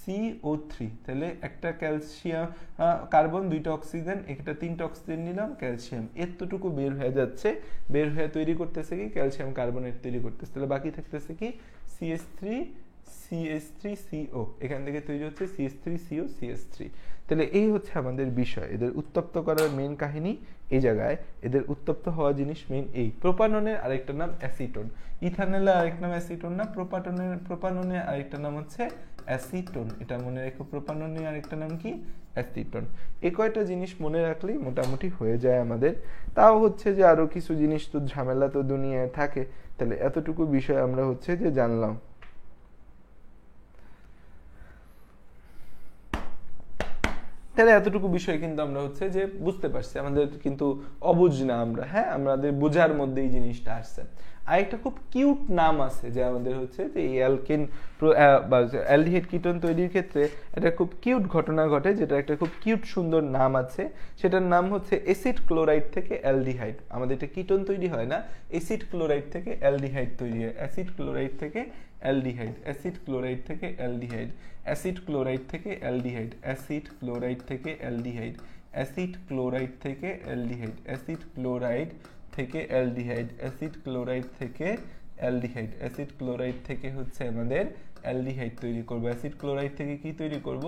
CaCO3, তাহলে একটা ক্যালসিয়াম কার্বন, দুইটা অক্সিজেন, একটা তিনটা অক্সিজেন নিলাম, ক্যালসিয়াম এতটুকু বের হয়ে যাচ্ছে, বের হয়ে তৈরি করতেছে কি ক্যালসিয়াম কার্বনেট তৈরি করতেছে। তাহলে বাকি থাকতেছে কি CH3CO, এখান থেকে তৈরি হচ্ছে CH3CO CH3। তাহলে এই হচ্ছে আমাদের বিষয়, এদের উত্তপ্ত করার মেইন কাহিনী এই জায়গায়, এদের উত্তপ্ত হওয়া জিনিস মেইন এই। প্রোপাননের আরেকটা নাম অ্যাসিটোন, ইথানলের আরেকটা নাম অ্যাসিটোন না, প্রোপাননের আরেকটা নাম হচ্ছে অ্যাসিটোন, এটা মনে রেখো, প্রোপাননের আরেকটা নাম কি অ্যাসিটোন। এই কয়টা জিনিস মনে রাখলেই মোটামুটি হয়ে যায় আমাদের। তাও হচ্ছে যে আরো কিছু জিনিস তো ঝামেলা তো দুনিয়ায় থাকে, তাহলে এতটুকু বিষয় আমরা হচ্ছে যে জানলাম। তাহলে এতটুকু বিষয় কিন্তু আমরা হচ্ছে যে বুঝতে পারছি, আমাদের কিন্তু অবুঝ না আমরা, হ্যাঁ আমাদের বোঝার মধ্যে এই জিনিসটা আসছে। আরেকটা খুব কিউট নাম আছে যে আমাদের হচ্ছে যে এই অ্যালকেন বা অ্যালডিহাইড কিটোন তৈরির ক্ষেত্রে একটা খুব কিউট ঘটনা ঘটে, যেটা একটা খুব কিউট সুন্দর নাম আছে, সেটার নাম হচ্ছে অ্যাসিড ক্লোরাইড থেকে অ্যালডিহাইড। আমাদের এটা কিটোন তৈরি হয় না, অ্যাসিড ক্লোরাইড থেকে অ্যালডিহাইড তৈরি হয়, অ্যাসিড ক্লোরাইড থেকে অ্যালডিহাইড, অ্যাসিড ক্লোরাইড থেকে অ্যালডিহাইড, অ্যাসিড ক্লোরাইড থেকে অ্যালডিহাইড, অ্যাসিড ক্লোরাইড থেকে অ্যালডিহাইড, অ্যাসিড ক্লোরাইড থেকে অ্যালডিহাইড, অ্যাসিড ক্লোরাইড থেকে অ্যালডিহাইড, অ্যাসিড ক্লোরাইড থেকে অ্যালডিহাইড, অ্যাসিড ক্লোরাইড থেকে হচ্ছে আমাদের অ্যালডিহাইড তৈরি করব, অ্যাসিড ক্লোরাইড থেকে কি তৈরি করব,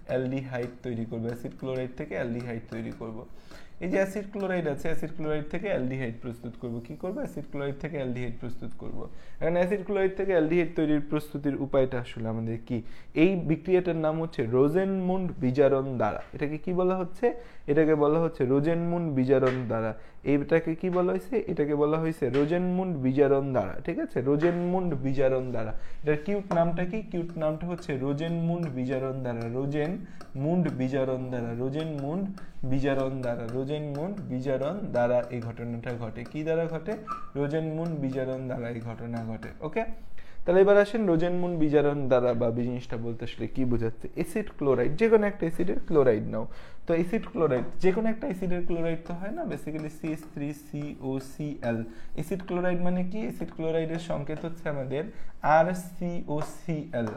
অ্যালডিহাইড তৈরি করব, অ্যাসিড ক্লোরাইড থেকে অ্যালডিহাইড তৈরি করব। এই যে অ্যাসিড ক্লোরাইড আছে, অ্যাসিড ক্লোরাইড থেকে অ্যালডিহাইড প্রস্তুত করব, কি করব, অ্যাসিড ক্লোরাইড থেকে অ্যালডিহাইড প্রস্তুত করব। এখন অ্যাসিড ক্লোরাইড থেকে অ্যালডিহাইড তৈরির প্রস্তুতির উপায়টা আসলে আমাদের কি, এই বিক্রিয়াটার নাম হচ্ছে রোজেনমুন্ড বিজারণ দ্বারা। এটাকে কি বলা হচ্ছে, এটাকে বলা হচ্ছে রোজেনমুন্ড বিজারণ দ্বারা। এইটাকে কি বলা হয়েছে, এটাকে বলা হয়েছে রোজেনমুন্ড বিজারণ ধারা, ঠিক আছে, রোজেনমুন্ড বিজারণ ধারা। এটার কিউট নামটা কি, কিউট নামটা হচ্ছে রোজেনমুন্ড বিজারণ ধারা, রোজেনমুন্ড বিজারণ ধারা, রোজেনমুন্ড বিজারণ ধারা, রোজেনমুন্ড বিজারণ দ্বারা এই ঘটনাটা ঘটে। কি দ্বারা ঘটে, রোজেনমুন্ড বিজারণ দ্বারা এই ঘটনা ঘটে। ওকে, তাহলে এবার আসেন রোজেনমুন্ড বিজারণ দ্বারা বা জিনিসটা বলতে আসলে কি বোঝাচ্ছে। অ্যাসিড ক্লোরাইড, যে কোনো একটা অ্যাসিডের ক্লোরাইড নাও, তো অ্যাসিড ক্লোরাইড যে কোনো একটা অ্যাসিডের ক্লোরাইড তো হয় না, বেসিক্যালি CH3COCl। অ্যাসিড ক্লোরাইড মানে কি, অ্যাসিড ক্লোরাইডের সংকেত হচ্ছে আমাদের RCOCl,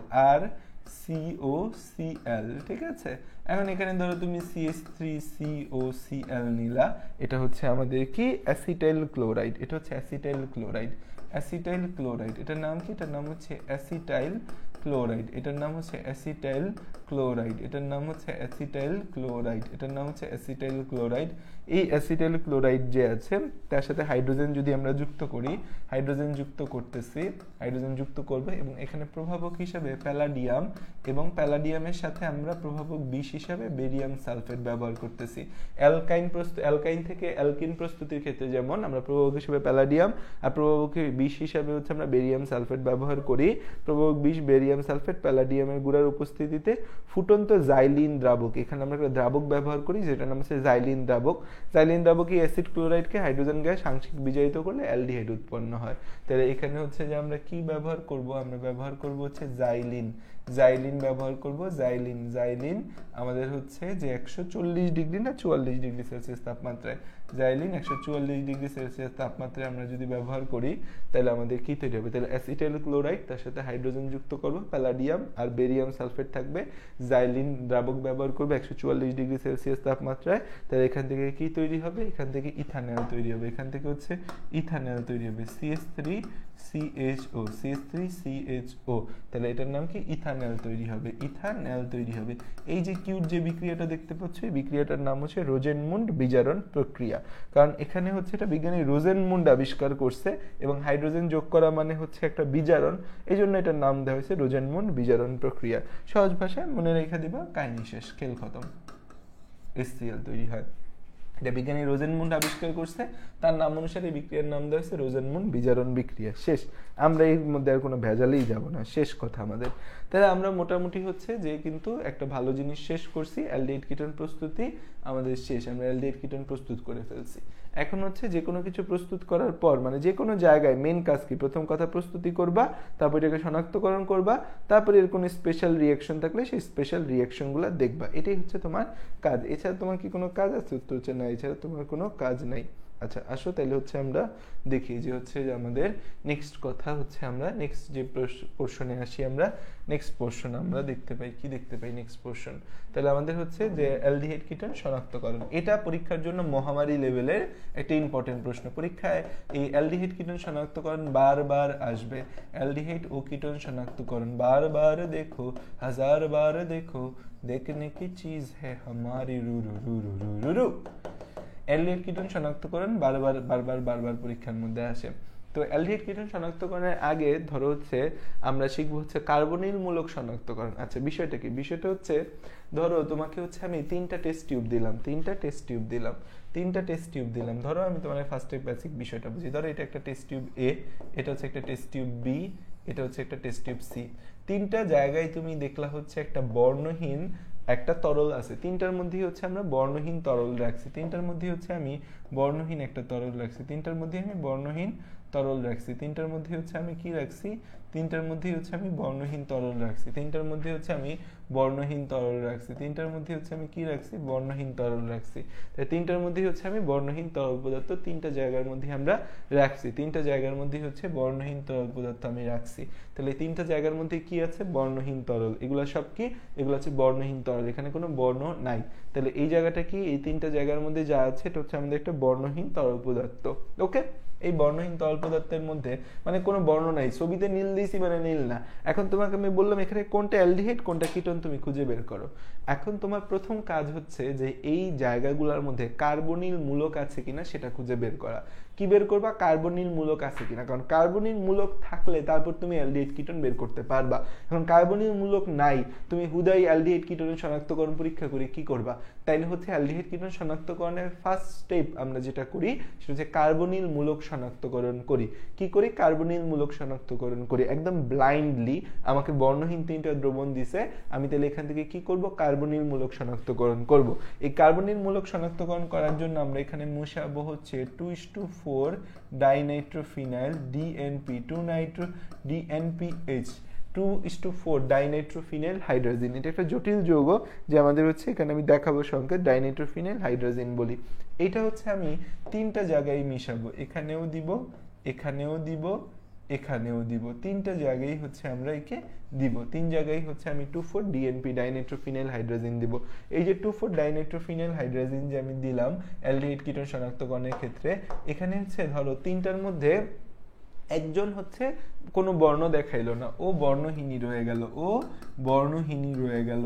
RCOCl, ঠিক আছে। এখন এখানে ধরো তুমি CH3COCl নিলা, এটা হচ্ছে আমাদের কি অ্যাসিটাইল ক্লোরাইড, এটা হচ্ছে অ্যাসিটাইল ক্লোরাইড, অ্যাসিটাইল ক্লোরাইড, এটার নাম কি, এটার নাম হচ্ছে অ্যাসিটাইল ক্লোরাইড, এটার নাম হচ্ছে অ্যাসিটাইল ক্লোরাইড, এটার নাম হচ্ছে অ্যাসিটাইল ক্লোরাইড, এটার নাম হচ্ছে অ্যাসিটাইল ক্লোরাইড। এই অ্যাসিটাইল ক্লোরাইড যে আছে তার সাথে হাইড্রোজেন যদি আমরা যুক্ত করি, হাইড্রোজেন যুক্ত করতেছি, হাইড্রোজেন যুক্ত করবে এবং এখানে প্রভাবক হিসাবে প্যালাডিয়াম, এবং প্যালাডিয়ামের সাথে আমরা প্রভাবক বিষ হিসাবে বেরিয়াম সালফেট ব্যবহার করতেছি। অ্যালকাইন থেকে অ্যালকিন প্রস্তুতির ক্ষেত্রে যেমন আমরা প্রভাবক হিসেবে প্যালাডিয়াম আর প্রভাবক বিষ হিসাবে হচ্ছে আমরা বেরিয়াম সালফেট ব্যবহার করি। প্রভাবক বিষ বেরিয়াম সালফেট প্যালাডিয়ামের গুঁড়ার উপস্থিতিতে ফুটন্ত জাইলিন দ্রাবক, এখানে আমরা একটা দ্রাবক ব্যবহার করি যেটার নাম হচ্ছে জাইলিন দ্রাবক। জাইলিন দ্রাবক এই অ্যাসিড ক্লোরাইডকে হাইড্রোজেন গ্যাস আংশিক বিজারিত করলে অ্যালডিহাইড উৎপন্ন হয়। তাহলে এখানে হচ্ছে যে আমরা কি ব্যবহার করব, আমরা ব্যবহার করব হচ্ছে জাইলিন, জাইলিন ব্যবহার করব, জাইলিন, জাইলিন আমাদের হচ্ছে যে 140 ডিগ্রি না 44 ডিগ্রি সেলসিয়াস তাপমাত্রায়, জাইলিন 144 ডিগ্রি সেলসিয়াস তাপমাত্রায় আমরা যদি ব্যবহার করি তাহলে আমাদের কি তৈরি হবে, তাহলে অ্যাসিটাইল ক্লোরাইড তার সাথে হাইড্রোজেন যুক্ত করব, প্যালাডিয়াম আর বেরিয়াম সালফেট থাকবে, জাইলিন দ্রাবক ব্যবহার করবে 144 ডিগ্রি সেলসিয়াস তাপমাত্রায়। তাহলে এখান থেকে কি তৈরি হবে, এখান থেকে ইথানল তৈরি হবে, এখান থেকে হচ্ছে ইথানল তৈরি হবে, CH3CHO, CH3CHO, তাহলে এটার নাম কি ইথানল তৈরি হবে, ইথানল তৈরি হবে। এই যে কিউট যে বিক্রিয়াটা দেখতে পাচ্ছ, এই বিক্রিয়াটার নাম হচ্ছে রোজেনমুন্ড বিজারণ প্রক্রিয়া, কারণ এখানে হচ্ছে এটা বিজ্ঞানী রোজেনমুন্ড আবিষ্কার করছে এবং হাইড্রোজেন যোগ করা মানে হচ্ছে একটা বিজারণ, এই জন্য এটার নাম দেওয়া হয়েছে রোজেনমুন্ড বিজারণ প্রক্রিয়া। সহজ ভাষায় মনে রেখে দিবা, কাহিনী শেষ, খেল খতম, HCl তৈরি হয়। এটা বিজ্ঞানী রোজেনমুন্ড আবিষ্কার করছে, তার নাম অনুসারে বিক্রিয়ার নাম দেওয়া হয়েছে রোজেনমুন্ড বিজারণ বিক্রিয়া। শেষ, আমরা এর মধ্যে আর কোনো ভেজালেই যাব না, শেষ কথা আমাদের। তাহলে আমরা মোটামুটি হচ্ছে যে কিন্তু একটা ভালো জিনিস শেষ করছি, অ্যালডিহাইড কিটোন প্রস্তুতি আমাদের শেষ, আমরা অ্যালডিহাইড কিটোন প্রস্তুত করে ফেলছি। এখন হচ্ছে যে কোনো কিছু প্রস্তুত করার পর মানে যে কোনো জায়গায় মেন কাজ কি, প্রথম কথা প্রস্তুতি করবা, তারপর এটাকে শনাক্তকরণ করবা, তারপরে এর কোনো স্পেশাল রিয়াকশন থাকলে সেই স্পেশাল রিয়াকশনগুলো দেখবা, এটাই হচ্ছে তোমার কাজ। এছাড়া তোমার কি কোনো কাজ আছে, উত্তর হচ্ছে না, এছাড়া তোমার কোনো কাজ নাই। আচ্ছা আসো তাহলে হচ্ছে আমরা দেখি যে হচ্ছে যে আমাদের নেক্সট কথা হচ্ছে আমরা নেক্সট যে পোর্শনে আসি, আমরা নেক্সট পোর্শন আমরা দেখতে পাই, কি দেখতে পাই নেক্সট পোর্শন, তাহলে আমাদের হচ্ছে যে অ্যালডিহাইড কিটোন শনাক্তকরণ। এটা পরীক্ষার জন্য মহামারী লেভেলের একটা ইম্পর্টেন্ট প্রশ্ন, পরীক্ষায় এই অ্যালডিহাইড কিটোন শনাক্তকরণ বারবার আসবে, অ্যালডিহাইড ও কিটোন শনাক্তকরণ বারবার দেখো, হাজার বার দেখো, দেখনে কি চিজ হ্যাঁ हमारी রু রু রু রু রু রু। অ্যালডিহাইড কিটোন শনাক্তকরণ বারবার বারবার বারবার পরীক্ষার মধ্যে আসে। তো অ্যালডিহাইড কিটোন শনাক্তকরণের আগে ধরো হচ্ছে আমরা শিখবো হচ্ছে কার্বনিল মূলক শনাক্তকরণ। আচ্ছা বিষয়টা কি, বিষয়টা হচ্ছে ধরো তোমাকে হচ্ছে আমি তিনটা টেস্ট টিউব দিলাম, ধরো আমি তোমার ফার্স্টে বেসিক বিষয়টা বুঝি, ধরো এটা একটা টেস্ট টিউব এ, এটা হচ্ছে একটা টেস্ট টিউব বি, এটা হচ্ছে একটা টেস্ট টিউব সি। তিনটা জায়গায় তুমি দেখলা হচ্ছে একটা বর্ণহীন একটা তরল আছে, তিনটার মধ্যে হচ্ছে আমরা বর্ণহীন তরল রাখছি, তিনটার মধ্যে হচ্ছে আমি বর্ণহীন একটা তরল রাখছি, তিনটার মধ্যে আমি বর্ণহীন তরল রাখছি, তিনটার মধ্যে হচ্ছে আমি কি রাখছি, তিনটার মধ্যে হচ্ছে আমি বর্ণহীন তরল রাখছি, তিনটার মধ্যে হচ্ছে আমি বর্ণহীন তরল রাখছি, তিনটার মধ্যে হচ্ছে আমি কি রাখছি, বর্ণহীন তরল রাখছি। তাই তিনটার মধ্যে হচ্ছে আমি বর্ণহীন তরল পদার্থ তিনটা জায়গার মধ্যে আমরা রাখছি, তিনটা জায়গার মধ্যে হচ্ছে বর্ণহীন তরল পদার্থ আমি রাখছি। তাহলে তিনটা জায়গার মধ্যে কি আছে, বর্ণহীন তরল, এগুলো সব কি, এগুলো হচ্ছে বর্ণহীন তরল, এখানে কোনো বর্ণ নাই। তাহলে এই জায়গাটা কি, এই তিনটা জায়গার মধ্যে যা আছে এটা হচ্ছে আমাদের একটা বর্ণহীন তরল পদার্থ। ওকে, এই বর্ণহীন তরল পদার্থের মধ্যে মানে কোনো বর্ণ নাই, ছবিতে নীল দিয়েছি মানে নীল না। এখন তোমাকে আমি বললাম এখানে কোনটা অ্যালডিহাইড কোনটা কিটোন তুমি খুঁজে বের করো। এখন তোমার প্রথম কাজ হচ্ছে যে এই জায়গাগুলোর মধ্যে কার্বনিল মূলক আছে কিনা সেটা খুঁজে বের করা। কি বের করবা, কার্বনিল মূলক আছে কিনা, কারণ কার্বনিল মূলক থাকলে তারপর তুমি অ্যালডিহাইড কিটোন বের করতে পারবা। এখন কার্বনিল মূলক নাই, তুমি হুদাই অ্যালডিহাইড কিটোনের শনাক্তকরণ পরীক্ষা করে কি করবা? তাইলে হচ্ছে অ্যালডিহাইড কিটোন শনাক্তকরণের ফার্স্ট স্টেপ আমরা যেটা করি সেটা হচ্ছে কার্বনিল মূলক শনাক্তকরণ করি। কি করি? কার্বনিল মূলক শনাক্তকরণ করি একদম ব্লাইন্ডলি। আমাকে বর্ণহীন 3টা দ্রবণ দিছে, আমি তাহলে এখান থেকে কি করব? কার্বনিল মূলক শনাক্তকরণ করব। এই কার্বনিল মূলক শনাক্তকরণ করার জন্য আমরা এখানে মিশাবো হচ্ছে 2:4 dinitrophenyl DNP 2 Nitro ডিএনপিএইচ 2:4 dinitrophenyl hydrogen. এটা একটা জটিল যৌগ যে আমাদের হচ্ছে এখানে আমি দেখাবো সংকেত ডাইনাইট্রোফিনাইল হাইড্রোজেন বলি। এটা হচ্ছে আমি 3টা জায়গায় মিশাবো, এখানেও দিব, এখানেও দিব, এখানেও দিব, 3টা জায়গায় হচ্ছে আমরা একে দিব। 3 জায়গায় হচ্ছে আমি 2,4 ডিএনপি ডাইনাইট্রোফিনাইল হাইড্রোজেন দিব। এই যে 2,4 ডাইনাইট্রোফিনাইল হাইড্রোজেন যে আমি দিলাম অ্যালডিহাইড কিটোন শনাক্তকরণের ক্ষেত্রে, এখানে হচ্ছে ধরো 3টার মধ্যে একজন হচ্ছে কোনো বর্ণ দেখাইলো না, ও বর্ণহীনই রয়ে গেল, ও বর্ণহীনই রয়ে গেল।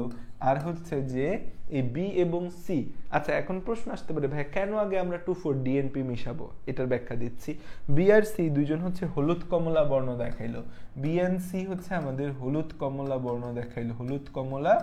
আর হচ্ছে যে এই বি এবং সি, আচ্ছা এখন প্রশ্ন আসতে পারে ভাই কেন আগে আমরা 2,4 ডিএনপি মিশাবো? এটার ব্যাখ্যা দিচ্ছি। বি আর সি দুইজন হচ্ছে হলুদ কমলা বর্ণ দেখাইলো, বি এন্ড সি হচ্ছে আমাদের হলুদ কমলা বর্ণ দেখাইলো, হলুদ কমলা,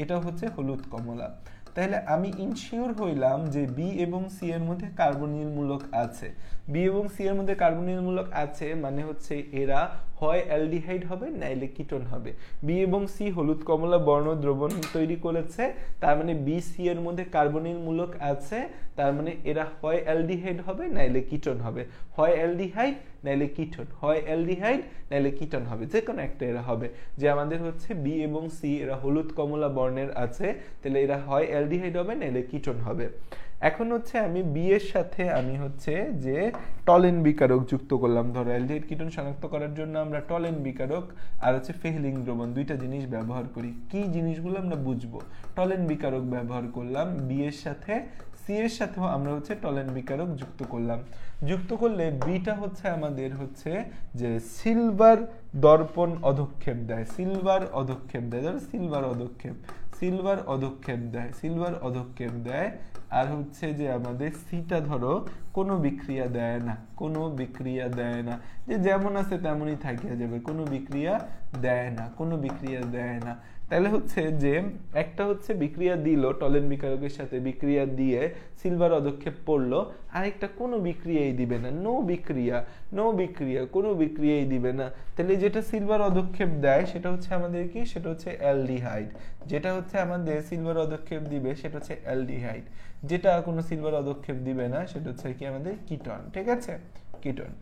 এটা হচ্ছে হলুদ কমলা। তাহলে আমি ইনশিওর হইলাম যে বি এবং সি এর মধ্যে কার্বনিল মূলক আছে। বি এবং সি এর মধ্যে কার্বনিল মূলক আছে মানে হচ্ছে এরা হয় অ্যালডিহাইড হবে নাইলে কিটোন হবে। বি এবং সি হলুদ কমলা বর্ণ দ্রবণ তৈরি করেছে, তার মানে বি সি এর মধ্যে কার্বনিল মূলক আছে, তার মানে এরা হয় অ্যালডিহাইড হবে নাইলে কিটোন হবে, হয় অ্যালডিহাইড নাইলে কিটোন, হয় অ্যালডিহাইড নাইলে কিটোন হবে, যে কোনো একটা এরা হবে। যে আমাদের হচ্ছে বি এবং সি এরা হলুদ কমলা বর্ণের আছে, তাহলে এরা হয় অ্যালডিহাইড হবে নাইলে কিটোন হবে। এখন হচ্ছে আমি বি এর সাথে আমি হচ্ছে যে টলেন বিকারক যুক্ত করলাম। ধরো অ্যালডিহাইড কিটোন শনাক্ত করার জন্য আমরা টলেন বিকারক আর হচ্ছে ফেহলিং দ্রবণ দুইটা জিনিস ব্যবহার করি। কি জিনিসগুলো আমরা বুঝবো? টলেন বিকারক ব্যবহার করলাম বি এর সাথে, সি এর সাথেও আমরা হচ্ছে টলেন বিকারক যুক্ত করলাম। যুক্ত করলে বিটা হচ্ছে আমাদের হচ্ছে যে সিলভার দর্পণ অধক্ষেপ দেয়, সিলভার অধক্ষেপ দেয়, ধরো সিলভার অধক্ষেপ, সিলভার অধক্ষেপ দেয়, সিলভার অধক্ষেপ দেয়। আর হচ্ছে যে আমাদের সিটা ধরো কোনো বিক্রিয়া দেয় না, কোনো বিক্রিয়া দেয় না, যে যেমন আছে তেমনই থাকিয়া যাবে, কোনো বিক্রিয়া দেয় না, কোনো বিক্রিয়া দেয় না। তাহলে হচ্ছে যে একটা হচ্ছে বিক্রিয়া দিল টলেন বিকারকের সাথে, বিক্রিয়া দিয়ে সিলভার অধক্ষেপ পড়লো, আরেকটা কোনো বিক্রিয়াই দিবে না, নো বিক্রিয়া, নো বিক্রিয়া, কোনো বিক্রিয়াই দিবে না। তাহলে যেটা সিলভার অধক্ষেপ দেয় সেটা হচ্ছে আমাদের কি? সেটা হচ্ছে অ্যালডিহাইড। যেটা হচ্ছে আমাদের সিলভার অধক্ষেপ দিবে সেটা হচ্ছে অ্যালডিহাইড। যেটা কোনো সিলভার অধক্ষেপ দিবে না সেটা হচ্ছে কি আমাদের কিটোন। ঠিক আছে, কিটোন।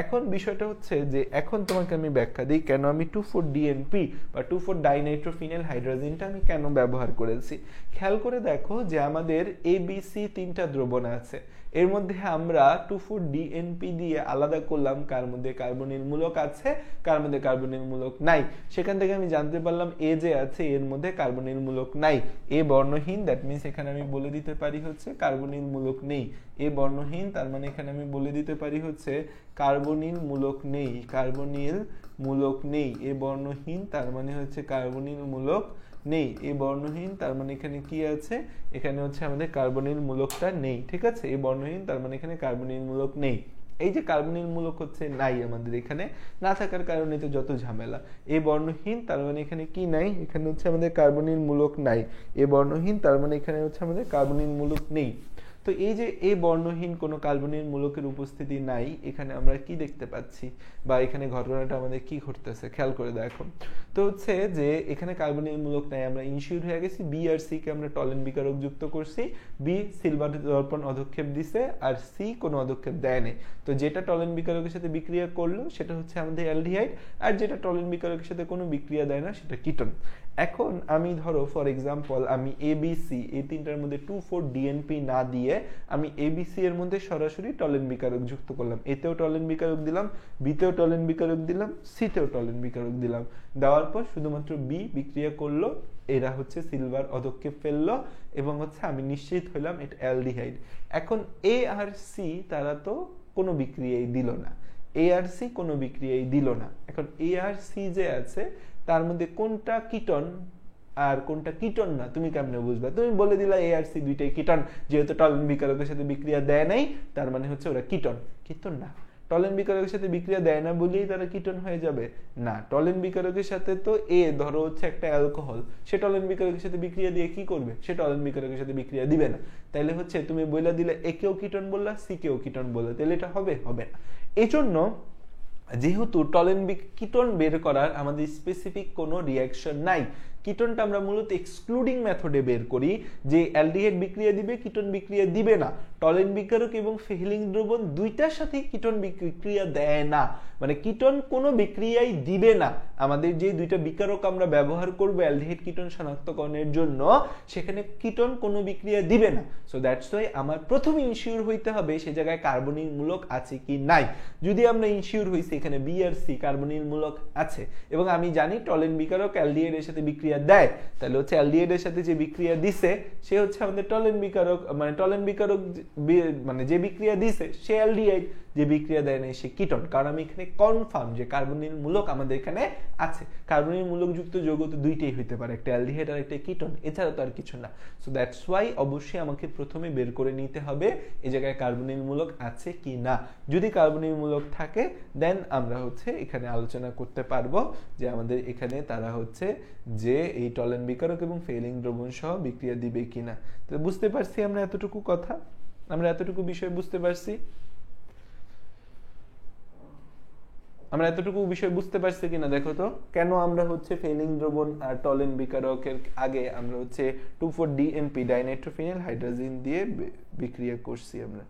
এখন বিষয়টা হচ্ছে যে এখন তোমাকে আমি ব্যাখ্যা দিই কেন আমি 2,4 ডিএনপি বা 2,4 ডাইনাইট্রোফিনাইল হাইড্রোজেনটা আমি কেন ব্যবহার করেছি। খেয়াল করে দেখো যে আমাদের এবিসি 3টা দ্রবণ আছে, এর মধ্যে আমরা 2,4 ডিএনপি দিয়ে আলাদা করলাম কার মধ্যে কার্বনিল মূলক আছে, কার মধ্যে কার্বনিল মূলক নাই। সেখান থেকে আমি জানতে পারলাম এ যে আছে এর মধ্যে কার্বনিল মূলক নাই, এ বর্ণহীন, দ্যাট মিনস এখানে আমি বলে দিতে পারি হচ্ছে কার্বনিল মূলক নেই। এ বর্ণহীন, তার মানে এখানে আমি বলে দিতে পারি হচ্ছে কার্বনিল মূলক নেই, কার্বনিল মূলক নেই। এ বর্ণহীন, তার মানে হচ্ছে কার্বনিল মূলক নেই। এ বর্ণহীন, তার মানে এখানে কি আছে? এখানে হচ্ছে আমাদের কার্বনিল মূলকটা নেই। ঠিক আছে, এ বর্ণহীন, তার মানে এখানে কার্বনিল মূলক নেই। এই যে কার্বনিল মূলক হচ্ছে নাই আমাদের এখানে, না থাকার কারণে তো যত ঝামেলা। এ বর্ণহীন, তার মানে এখানে কি নাই? এখানে হচ্ছে আমাদের কার্বনিল মূলক নাই। এ বর্ণহীন, তার মানে এখানে হচ্ছে আমাদের কার্বনিল মূলক নেই। তো এই যে এ বর্ণহীন কোনো কার্বনিল মূলকের উপস্থিতি নাই, এখানে আমরা কি দেখতে পাচ্ছি বা এখানে ঘটনাটা আমাদের কি ঘটতেছে খেয়াল করে দেখো। তো হচ্ছে যে এখানে কার্বনিল মূলক নাই, আমরা ইনশিওর হয়ে গেছি। বি আর সি কে আমরা টলেন বিকারক যুক্ত করছি, বি সিলভার দর্পণ অধক্ষেপ দিছে আর সি কোনো অধক্ষেপ দেয়নি। তো যেটা টলেন বিকারকের সাথে বিক্রিয়া করলো সেটা হচ্ছে আমাদের অ্যালডিহাইড, আর যেটা টলেন বিকারকের সাথে কোনো বিক্রিয়া দেয় না সেটা কিটোন। এখন আমি ধরো ফর এক্সাম্পল আমি এবিসি এই 3টার মধ্যে 2,4 ডিএনপি না দিয়ে আমি এবিসি এর মধ্যে সরাসরি টলেন বিকারক যুক্ত করলাম। এতেও টলেন বিকারক দিলাম, বিতেও টলেন বিকারক দিলাম, সিতেও টলেন বিকারক দিলাম। দেওয়ার পর শুধুমাত্র বি বিক্রিয়া করলো, এরা হচ্ছে সিলভার অধক্ষেপ ফেললো এবং হচ্ছে আমি নিশ্চিত হইলাম এটা অ্যালডিহাইড। এখন এ আর সি তারা তো কোনো বিক্রিয়াই দিল না, এ আর সি কোনো বিক্রিয়াই দিল না। এখন এ আর সি যে আছে তার মধ্যে কোনটা কিটোন আর কোনটা কিটন না তুমি কেমনে বুঝবা? তুমি বলে দিলা এ আর সি দুইটাই কিটন, যেহেতু টলেন বিকারকের সাথে বিক্রিয়া দেয় নাই তার মানে হচ্ছে ওরা কিটন। কিটন না, টলেন বিকারকের সাথে বিক্রিয়া দেয় না বলেই তারা কিটন হয়ে যাবে না। টলেন বিকারকের সাথে তো এ ধরো হচ্ছে একটা অ্যালকোহল, সে টলেন বিকারকের সাথে বিক্রিয়া দিয়ে কি করবে? সে টলেন বিকারকের সাথে বিক্রিয়া দিবে না। তাইলে হচ্ছে তুমি বইলা দিলে এ কেও কিটন বললা, সি কেও কিটন বললা, তাহলে এটা হবে? হবে না। এই জন্য যেহেতু টলেন কিটন বের করার আমাদের স্পেসিফিক কোনো রিয়াকশন নাই, কিটনটা আমরা মূলত এক্সক্লুডিং মেথডে বের করি, যে অ্যালডিহাইড বিক্রিয়া দিবে, কিটন বিক্রিয়া দিবে না। টলেন বিকারক এবং ফেহিলিং দ্রবণ দুইটার সাথে কিটন বিক্রিয়া দেয় না, মানে কিটন কোনো বিক্রিয়াই দিবে না। আমাদের যে দুইটা বিকারক আমরা ব্যবহার করব অ্যালডিহাইড কিটন শনাক্তকরণের জন্য, সেখানে কিটন কোনো বিক্রিয়া দিবে না। সো দ্যাটস ওয়াই আমার প্রথম ইনশিওর হইতে হবে সে জায়গায় কার্বনিল মূলক আছে কি নাই। যদি আমরা ইনশিওর হইছি এখানে বি আর সি কার্বনিল মূলক আছে, এবং আমি জানি টলেন বিকারক অ্যালডিহাইড এর সাথে বিক্রিয়া দেয়, তাহলে হচ্ছে অ্যালডিহাইড এর সাথে যে বিক্রিয়া দিছে সে হচ্ছে আমাদের টলেন বিকারক, মানে টলেন বিকারক মানে যে বিক্রিয়া দিছে সে অ্যালডিহাইড, যে বিক্রিয়া দেয় নাই সে কিটন। কারণ আমি এখানে কনফার্ম যে কার্বনিল মূলক আমাদের এখানে আছে। কার্বনিল মূলক যুক্ত যৌগ তো দুইটাই হইতে পারে, একটা অ্যালডিহাইড আর একটা কিটন, এছাড়া তো আর কিছু না। সো দ্যাটস ওয়াই অবশ্যই আমাকে প্রথমে বের করে নিতে হবে এই জায়গায় কার্বনিল মূলক আছে কি না। যদি কার্বনিল মূলক থাকে দেন আমরা হচ্ছে এখানে আলোচনা করতে পারবো যে আমাদের এখানে তারা হচ্ছে যে এই টলেন বিকারক এবং ফেহিলিং দ্রবণ সহ বিক্রিয়া দিবে কিনা। তো বুঝতে পারছি আমরা এতটুকু কথা, আমরা এতটুকু বিষয় বুঝতে পারছি, আমরা এতটুকু বিষয় বুঝতে পারছি কিনা দেখো তো। কেন আমরা হচ্ছে ফেহিলিং দ্রবণ আর টলেন বিকারকের আগে আমরা হচ্ছে 2,4-DNP ডাইনাইট্রোফিনাইল হাইড্রোজেন দিয়ে বিক্রিয়া করছি আমরা।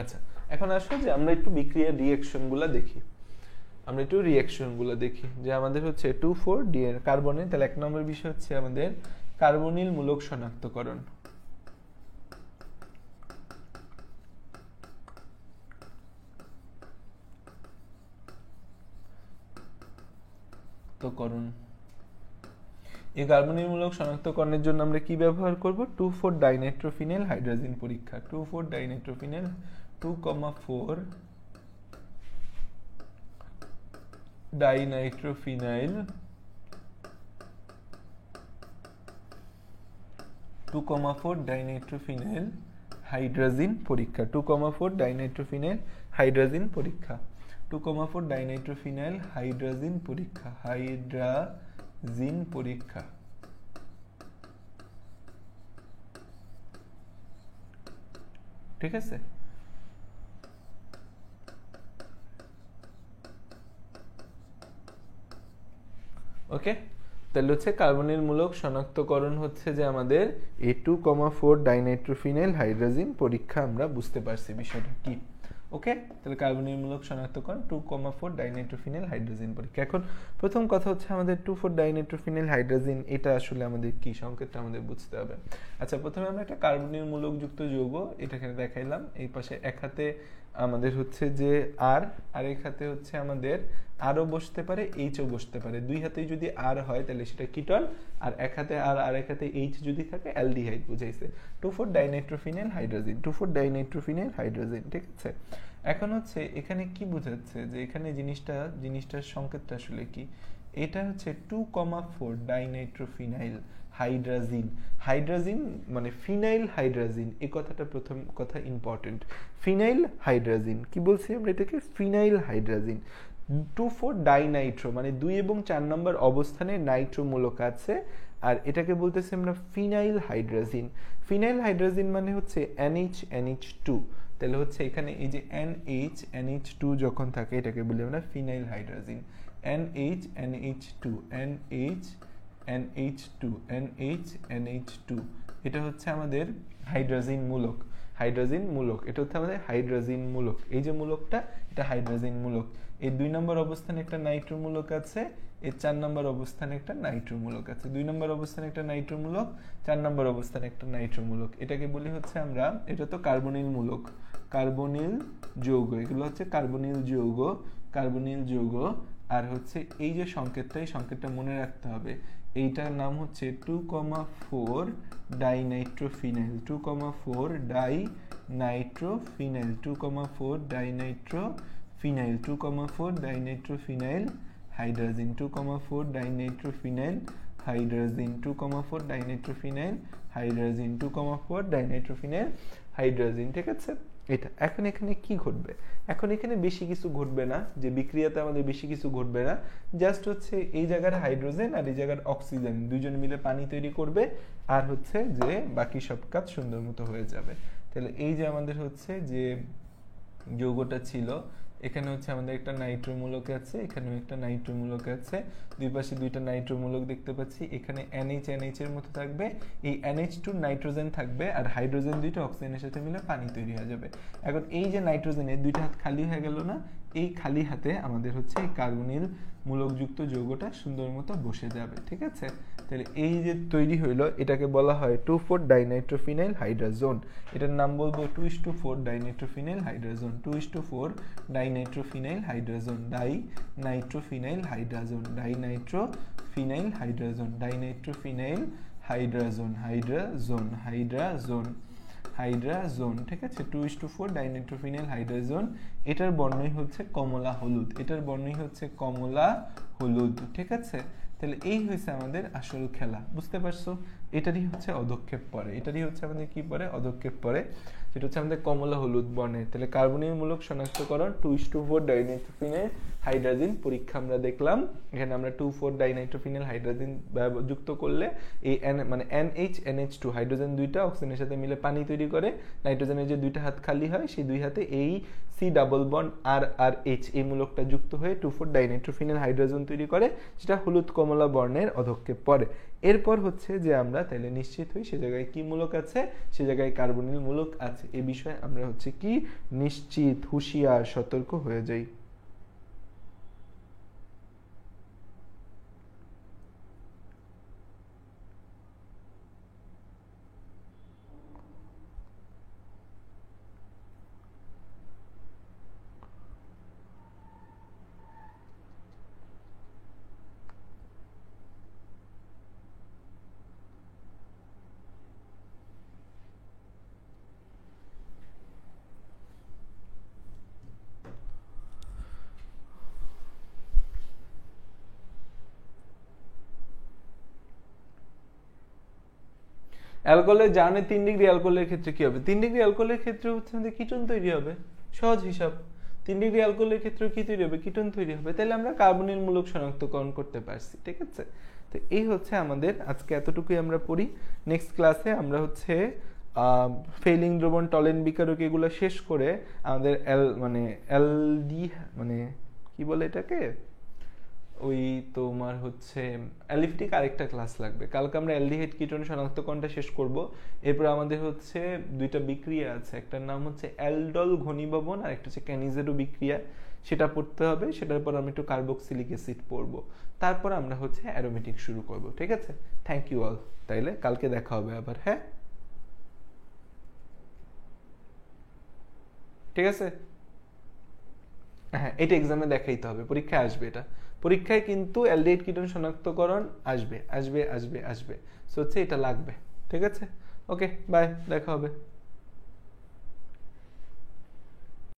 আচ্ছা, এখন আসো যে আমরা একটু বিক্রিয়ার রিঅ্যাকশনগুলো দেখি। আমরা একটু রিঅ্যাকশনগুলো দেখি যে আমাদের হচ্ছে 2,4-DN কার্বনের, তাহলে 1 নম্বর বিষয় হচ্ছে আমাদের কার্বনিল মূলক শনাক্তকরণ। এই কার্বনিল মূলক শনাক্তকরণের জন্য আমরা কি ব্যবহার করব? 2,4-ডাইনাইট্রোফিনাইল হাইড্রোজেন পরীক্ষা। 2,4-ডাইনাইট্রোফিনাইল 2,4-ডাইনাইট্রোফিনাইল 2,4-ডাইনাইট্রোফিনাইল হাইড্রোজেন পরীক্ষা। 2,4-ডাইনাইট্রোফিনাইল হাইড্রোজেন পরীক্ষা। 2,4-ডাইনাইট্রোফিনাইল হাইড্রোজেন পরীক্ষা, হাইড্রোজেন পরীক্ষা। ঠিক আছে, ওকে। তাহলে হচ্ছে কার্বনিল মূলক শনাক্তকরণ হচ্ছে যে আমাদের এই 2,4-ডাইনাইট্রোফিনাইল হাইড্রোজেন পরীক্ষা। আমরা বুঝতে পারছি বিষয়টা কি। ওকে, তাহলে কার্বনিল মূলক শনাক্তকরণ 2,4-ডাইনাইট্রোফিনাইল হাইড্রোজেন পরীক্ষা। এখন প্রথম কথা হচ্ছে আমাদের 2,4-ডাইনাইট্রোফিনাইল হাইড্রোজেন, এটা আসলে আমাদের কি সংকেতটা আমাদের বুঝতে হবে। আচ্ছা, প্রথমে আমরা একটা কার্বনিল মূলক যুক্ত যৌগ এটাকে দেখাইলাম। এই পাশে এক হাতে আমাদের হচ্ছে যে আর এক হাতে হচ্ছে আমাদের আরও বসতে পারে, এইচও বসতে পারে। দুই হাতেই যদি আর হয় তাহলে সেটা কিটন, আর এক হাতে আর এক হাতে এইচ যদি থাকে অ্যালডিহাইড বুঝাইছে। 2,4-ডাইনাইট্রোফিনাইল হাইড্রোজেন, 2,4-ডাইনাইট্রোফিনাইল হাইড্রোজেন। ঠিক আছে, এখন হচ্ছে এখানে কি বোঝাচ্ছে যে এখানে জিনিসটার সংকেতটা আসলে কি? এটা হচ্ছে 2,4-ডাইনাইট্রোফিনাইল হাইড্রোজেন। হাইড্রোজেন মানে ফিনাইল হাইড্রোজেন, এই কথাটা প্রথম কথা ইম্পর্টেন্ট। ফিনাইল হাইড্রোজেন কি বলছি আমরা এটাকে? Phenyl hydrogen. 2,4-ডাইনাইট্রো মানে 2 এবং 4 নম্বর অবস্থানে নাইট্রো মূলক আছে, আর এটাকে বলতেছি আমরা ফিনাইল হাইড্রোজেন। ফিনাইল হাইড্রোজেন মানে হচ্ছে NH2। তাহলে হচ্ছে এখানে এই যে NH2 যখন থাকে এটাকে বলি আমরা ফিনাইল হাইড্রোজেন। NH2 এটা হচ্ছে আমাদের হাইড্রোজেন মূলক। এটা হচ্ছে আমাদের হাইড্রোজেন মূলক। এই যে মূলকটা, এটা হাইড্রোজেন মূলক। এই 2 নম্বর অবস্থানে একটা নাইট্রো মূলক আছে, এর 4 নম্বর অবস্থানে একটা নাইট্রো মূলক আছে। 2 নম্বর অবস্থানে একটা নাইট্রো মূলক, 4 নম্বর অবস্থানে একটা নাইট্রো মূলক। এটাকে বলি হচ্ছে আমরা, এটা তো কার্বনিল মূলক, কার্বনিল যৌগ। এগুলো হচ্ছে কার্বনিল যৌগ। আর হচ্ছে এই যে সংকেতটা, এই সংকেতটা মনে রাখতে হবে, এইটার নাম হচ্ছে 2,4 dinitrophenyl, 2,4 dinitrophenyl, 2,4 dinitrophenyl, 2,4 dinitrophenyl hydrogen, 2,4 dinitrophenyl hydrogen, 2,4 dinitrophenyl hydrogen, 2,4 dinitrophenyl hydrogen. ঠিক আছে, এটা এখন এখানে কি ঘটবে? এখন এখানে বেশি কিছু ঘটবে না, যে বিক্রিয়াতে আমাদের বেশি কিছু ঘটবে না, জাস্ট হচ্ছে এই জায়গার হাইড্রোজেন আর এই জায়গার অক্সিজেন দুজন মিলে পানি তৈরি করবে, আর হচ্ছে যে বাকি সব কাজ সুন্দর মতো হয়ে যাবে। তাহলে এই যে আমাদের হচ্ছে যে যৌগটা ছিল, এখানে হচ্ছে আমাদের একটা নাইট্রোমূলক আছে, এখানেও একটা নাইট্রোমূলক আছে, দুই পাশে দুইটা নাইট্রোমূলক দেখতে পাচ্ছি, এখানে NH NH এর মতো থাকবে, এই NH2 নাইট্রোজেন থাকবে, আর হাইড্রোজেন দুইটা অক্সিজেনের সাথে মিলে পানি তৈরি হয়ে যাবে। এখন এই যে নাইট্রোজেনের দুইটা হাত খালি হয়ে গেল না, এই খালি হাতে আমাদের হচ্ছে এই কার্বনিল মূলকযুক্ত যৌগটা সুন্দর মতো বসে যাবে। ঠিক আছে, তাহলে এই যে তৈরি হইলো, এটাকে বলা হয় 2,4 ডাইনাইট্রোফিনাইল হাইড্রোজেন। এটার নাম বলবো 2:4 dinitrophenyl hydrogen, 2:4 dinitrophenyl hydrogen, dinitrophenyl hydrogen, dinitrophenyl hydrogen, dinitrophenyl hydrogen, hydrogen, hydrogen, hydrogen. ঠিক আছে, 2:4 ডাইনাইট্রোফিনাইল হাইড্রোজেন। এটার বর্ণই হচ্ছে কমলা হলুদ, এটার বর্ণই হচ্ছে কমলা হলুদ। ঠিক আছে, তাহলে এই হয়েছে আমাদের আসল খেলা, বুঝতে পারছো? এটারই হচ্ছে অধক্ষেপ পরে, এটারই হচ্ছে আমাদের কি পরে? অধক্ষেপ পরে, যেটা হচ্ছে আমাদের কমলা হলুদ বর্ণের। তাহলে কার্বনীয় মূলক শনাক্তকরণ 2:4 ডাইনাইট্রোফিনাইল হাইড্রোজেন পরীক্ষা আমরা দেখলাম। এখানে আমরা 2,4 ডাইনাইট্রোফিনাইল হাইড্রোজেন যুক্ত করলে এই মানে NH NH2 হাইড্রোজেন দুইটা অক্সিজেনের সাথে মিলে পানি তৈরি করে, নাইট্রোজেনের যে দুইটা হাত খালি হয় সেই দুই হাতে এই C ডাবল বন্ড RRH এই মূলকটা যুক্ত হয়ে 2,4 ডাইনাইট্রোফিনাইল হাইড্রোজেন তৈরি করে, যেটা হলুদ কমলা বর্ণের অধক্ষেপ পরে। এরপর হচ্ছে যে আমরা তাহলে নিশ্চিত হই সে জায়গায় কি মূলক আছে, সে জায়গায় কার্বনিল মূলক আছে, এই বিষয়ে আমরা হচ্ছে কি নিশ্চিত, হুঁশিয়ার, সতর্ক হয়ে যাই। অ্যালকোহলের জানে 3 ডিগ্রি অ্যালকোহলের ক্ষেত্রে কি হবে? 3 ডিগ্রি অ্যালকোহলের ক্ষেত্রে হচ্ছে আমাদের কিটোন তৈরি হবে, সহজ হিসাব। 3 ডিগ্রি অ্যালকোহলের ক্ষেত্রে কি তৈরি হবে? কিটোন তৈরি হবে। তাহলে আমরা কার্বনিল মূলক শনাক্তকরণ করতে পারছি। ঠিক আছে, তো এই হচ্ছে আমাদের আজকে এতটুকুই আমরা পড়ি। নেক্সট ক্লাসে আমরা হচ্ছে ফেলিং দ্রবণ, টলেন বিকারক এগুলো শেষ করে আমাদের এলডি মানে কি বলে এটাকে, ওই তোমার হচ্ছে অ্যালিফটিক আরেকটা ক্লাস লাগবে। কালকে আমরা অ্যালডিহাইড কিটোন শনাক্তকরণটা শেষ করব। এরপর আমাদের হচ্ছে দুইটা বিক্রিয়া আছে, একটার নাম হচ্ছে অ্যালডল ঘনীভবন আর একটা হচ্ছে ক্যানিজেরো বিক্রিয়া, সেটা পড়তে হবে। সেটার পর আমরা একটু কার্বক্সিলিক অ্যাসিড পড়বো, তারপর আমরা হচ্ছে অ্যারোমেটিক শুরু করব। ঠিক আছে, থ্যাংক ইউ অল। তাইলে কালকে দেখা হবে আবার। হ্যাঁ, ঠিক আছে। হ্যাঁ, এটা এক্সামে দেখাইতে হবে, পরীক্ষায় আসবে। এটা পরীক্ষায় কিন্তু অ্যালডিহাইড কিটোন শনাক্তকরণ আসবে আসবে আসবে আসবে, সো হচ্ছে এটা লাগবে। ঠিক আছে, ওকে, বাই, দেখা হবে।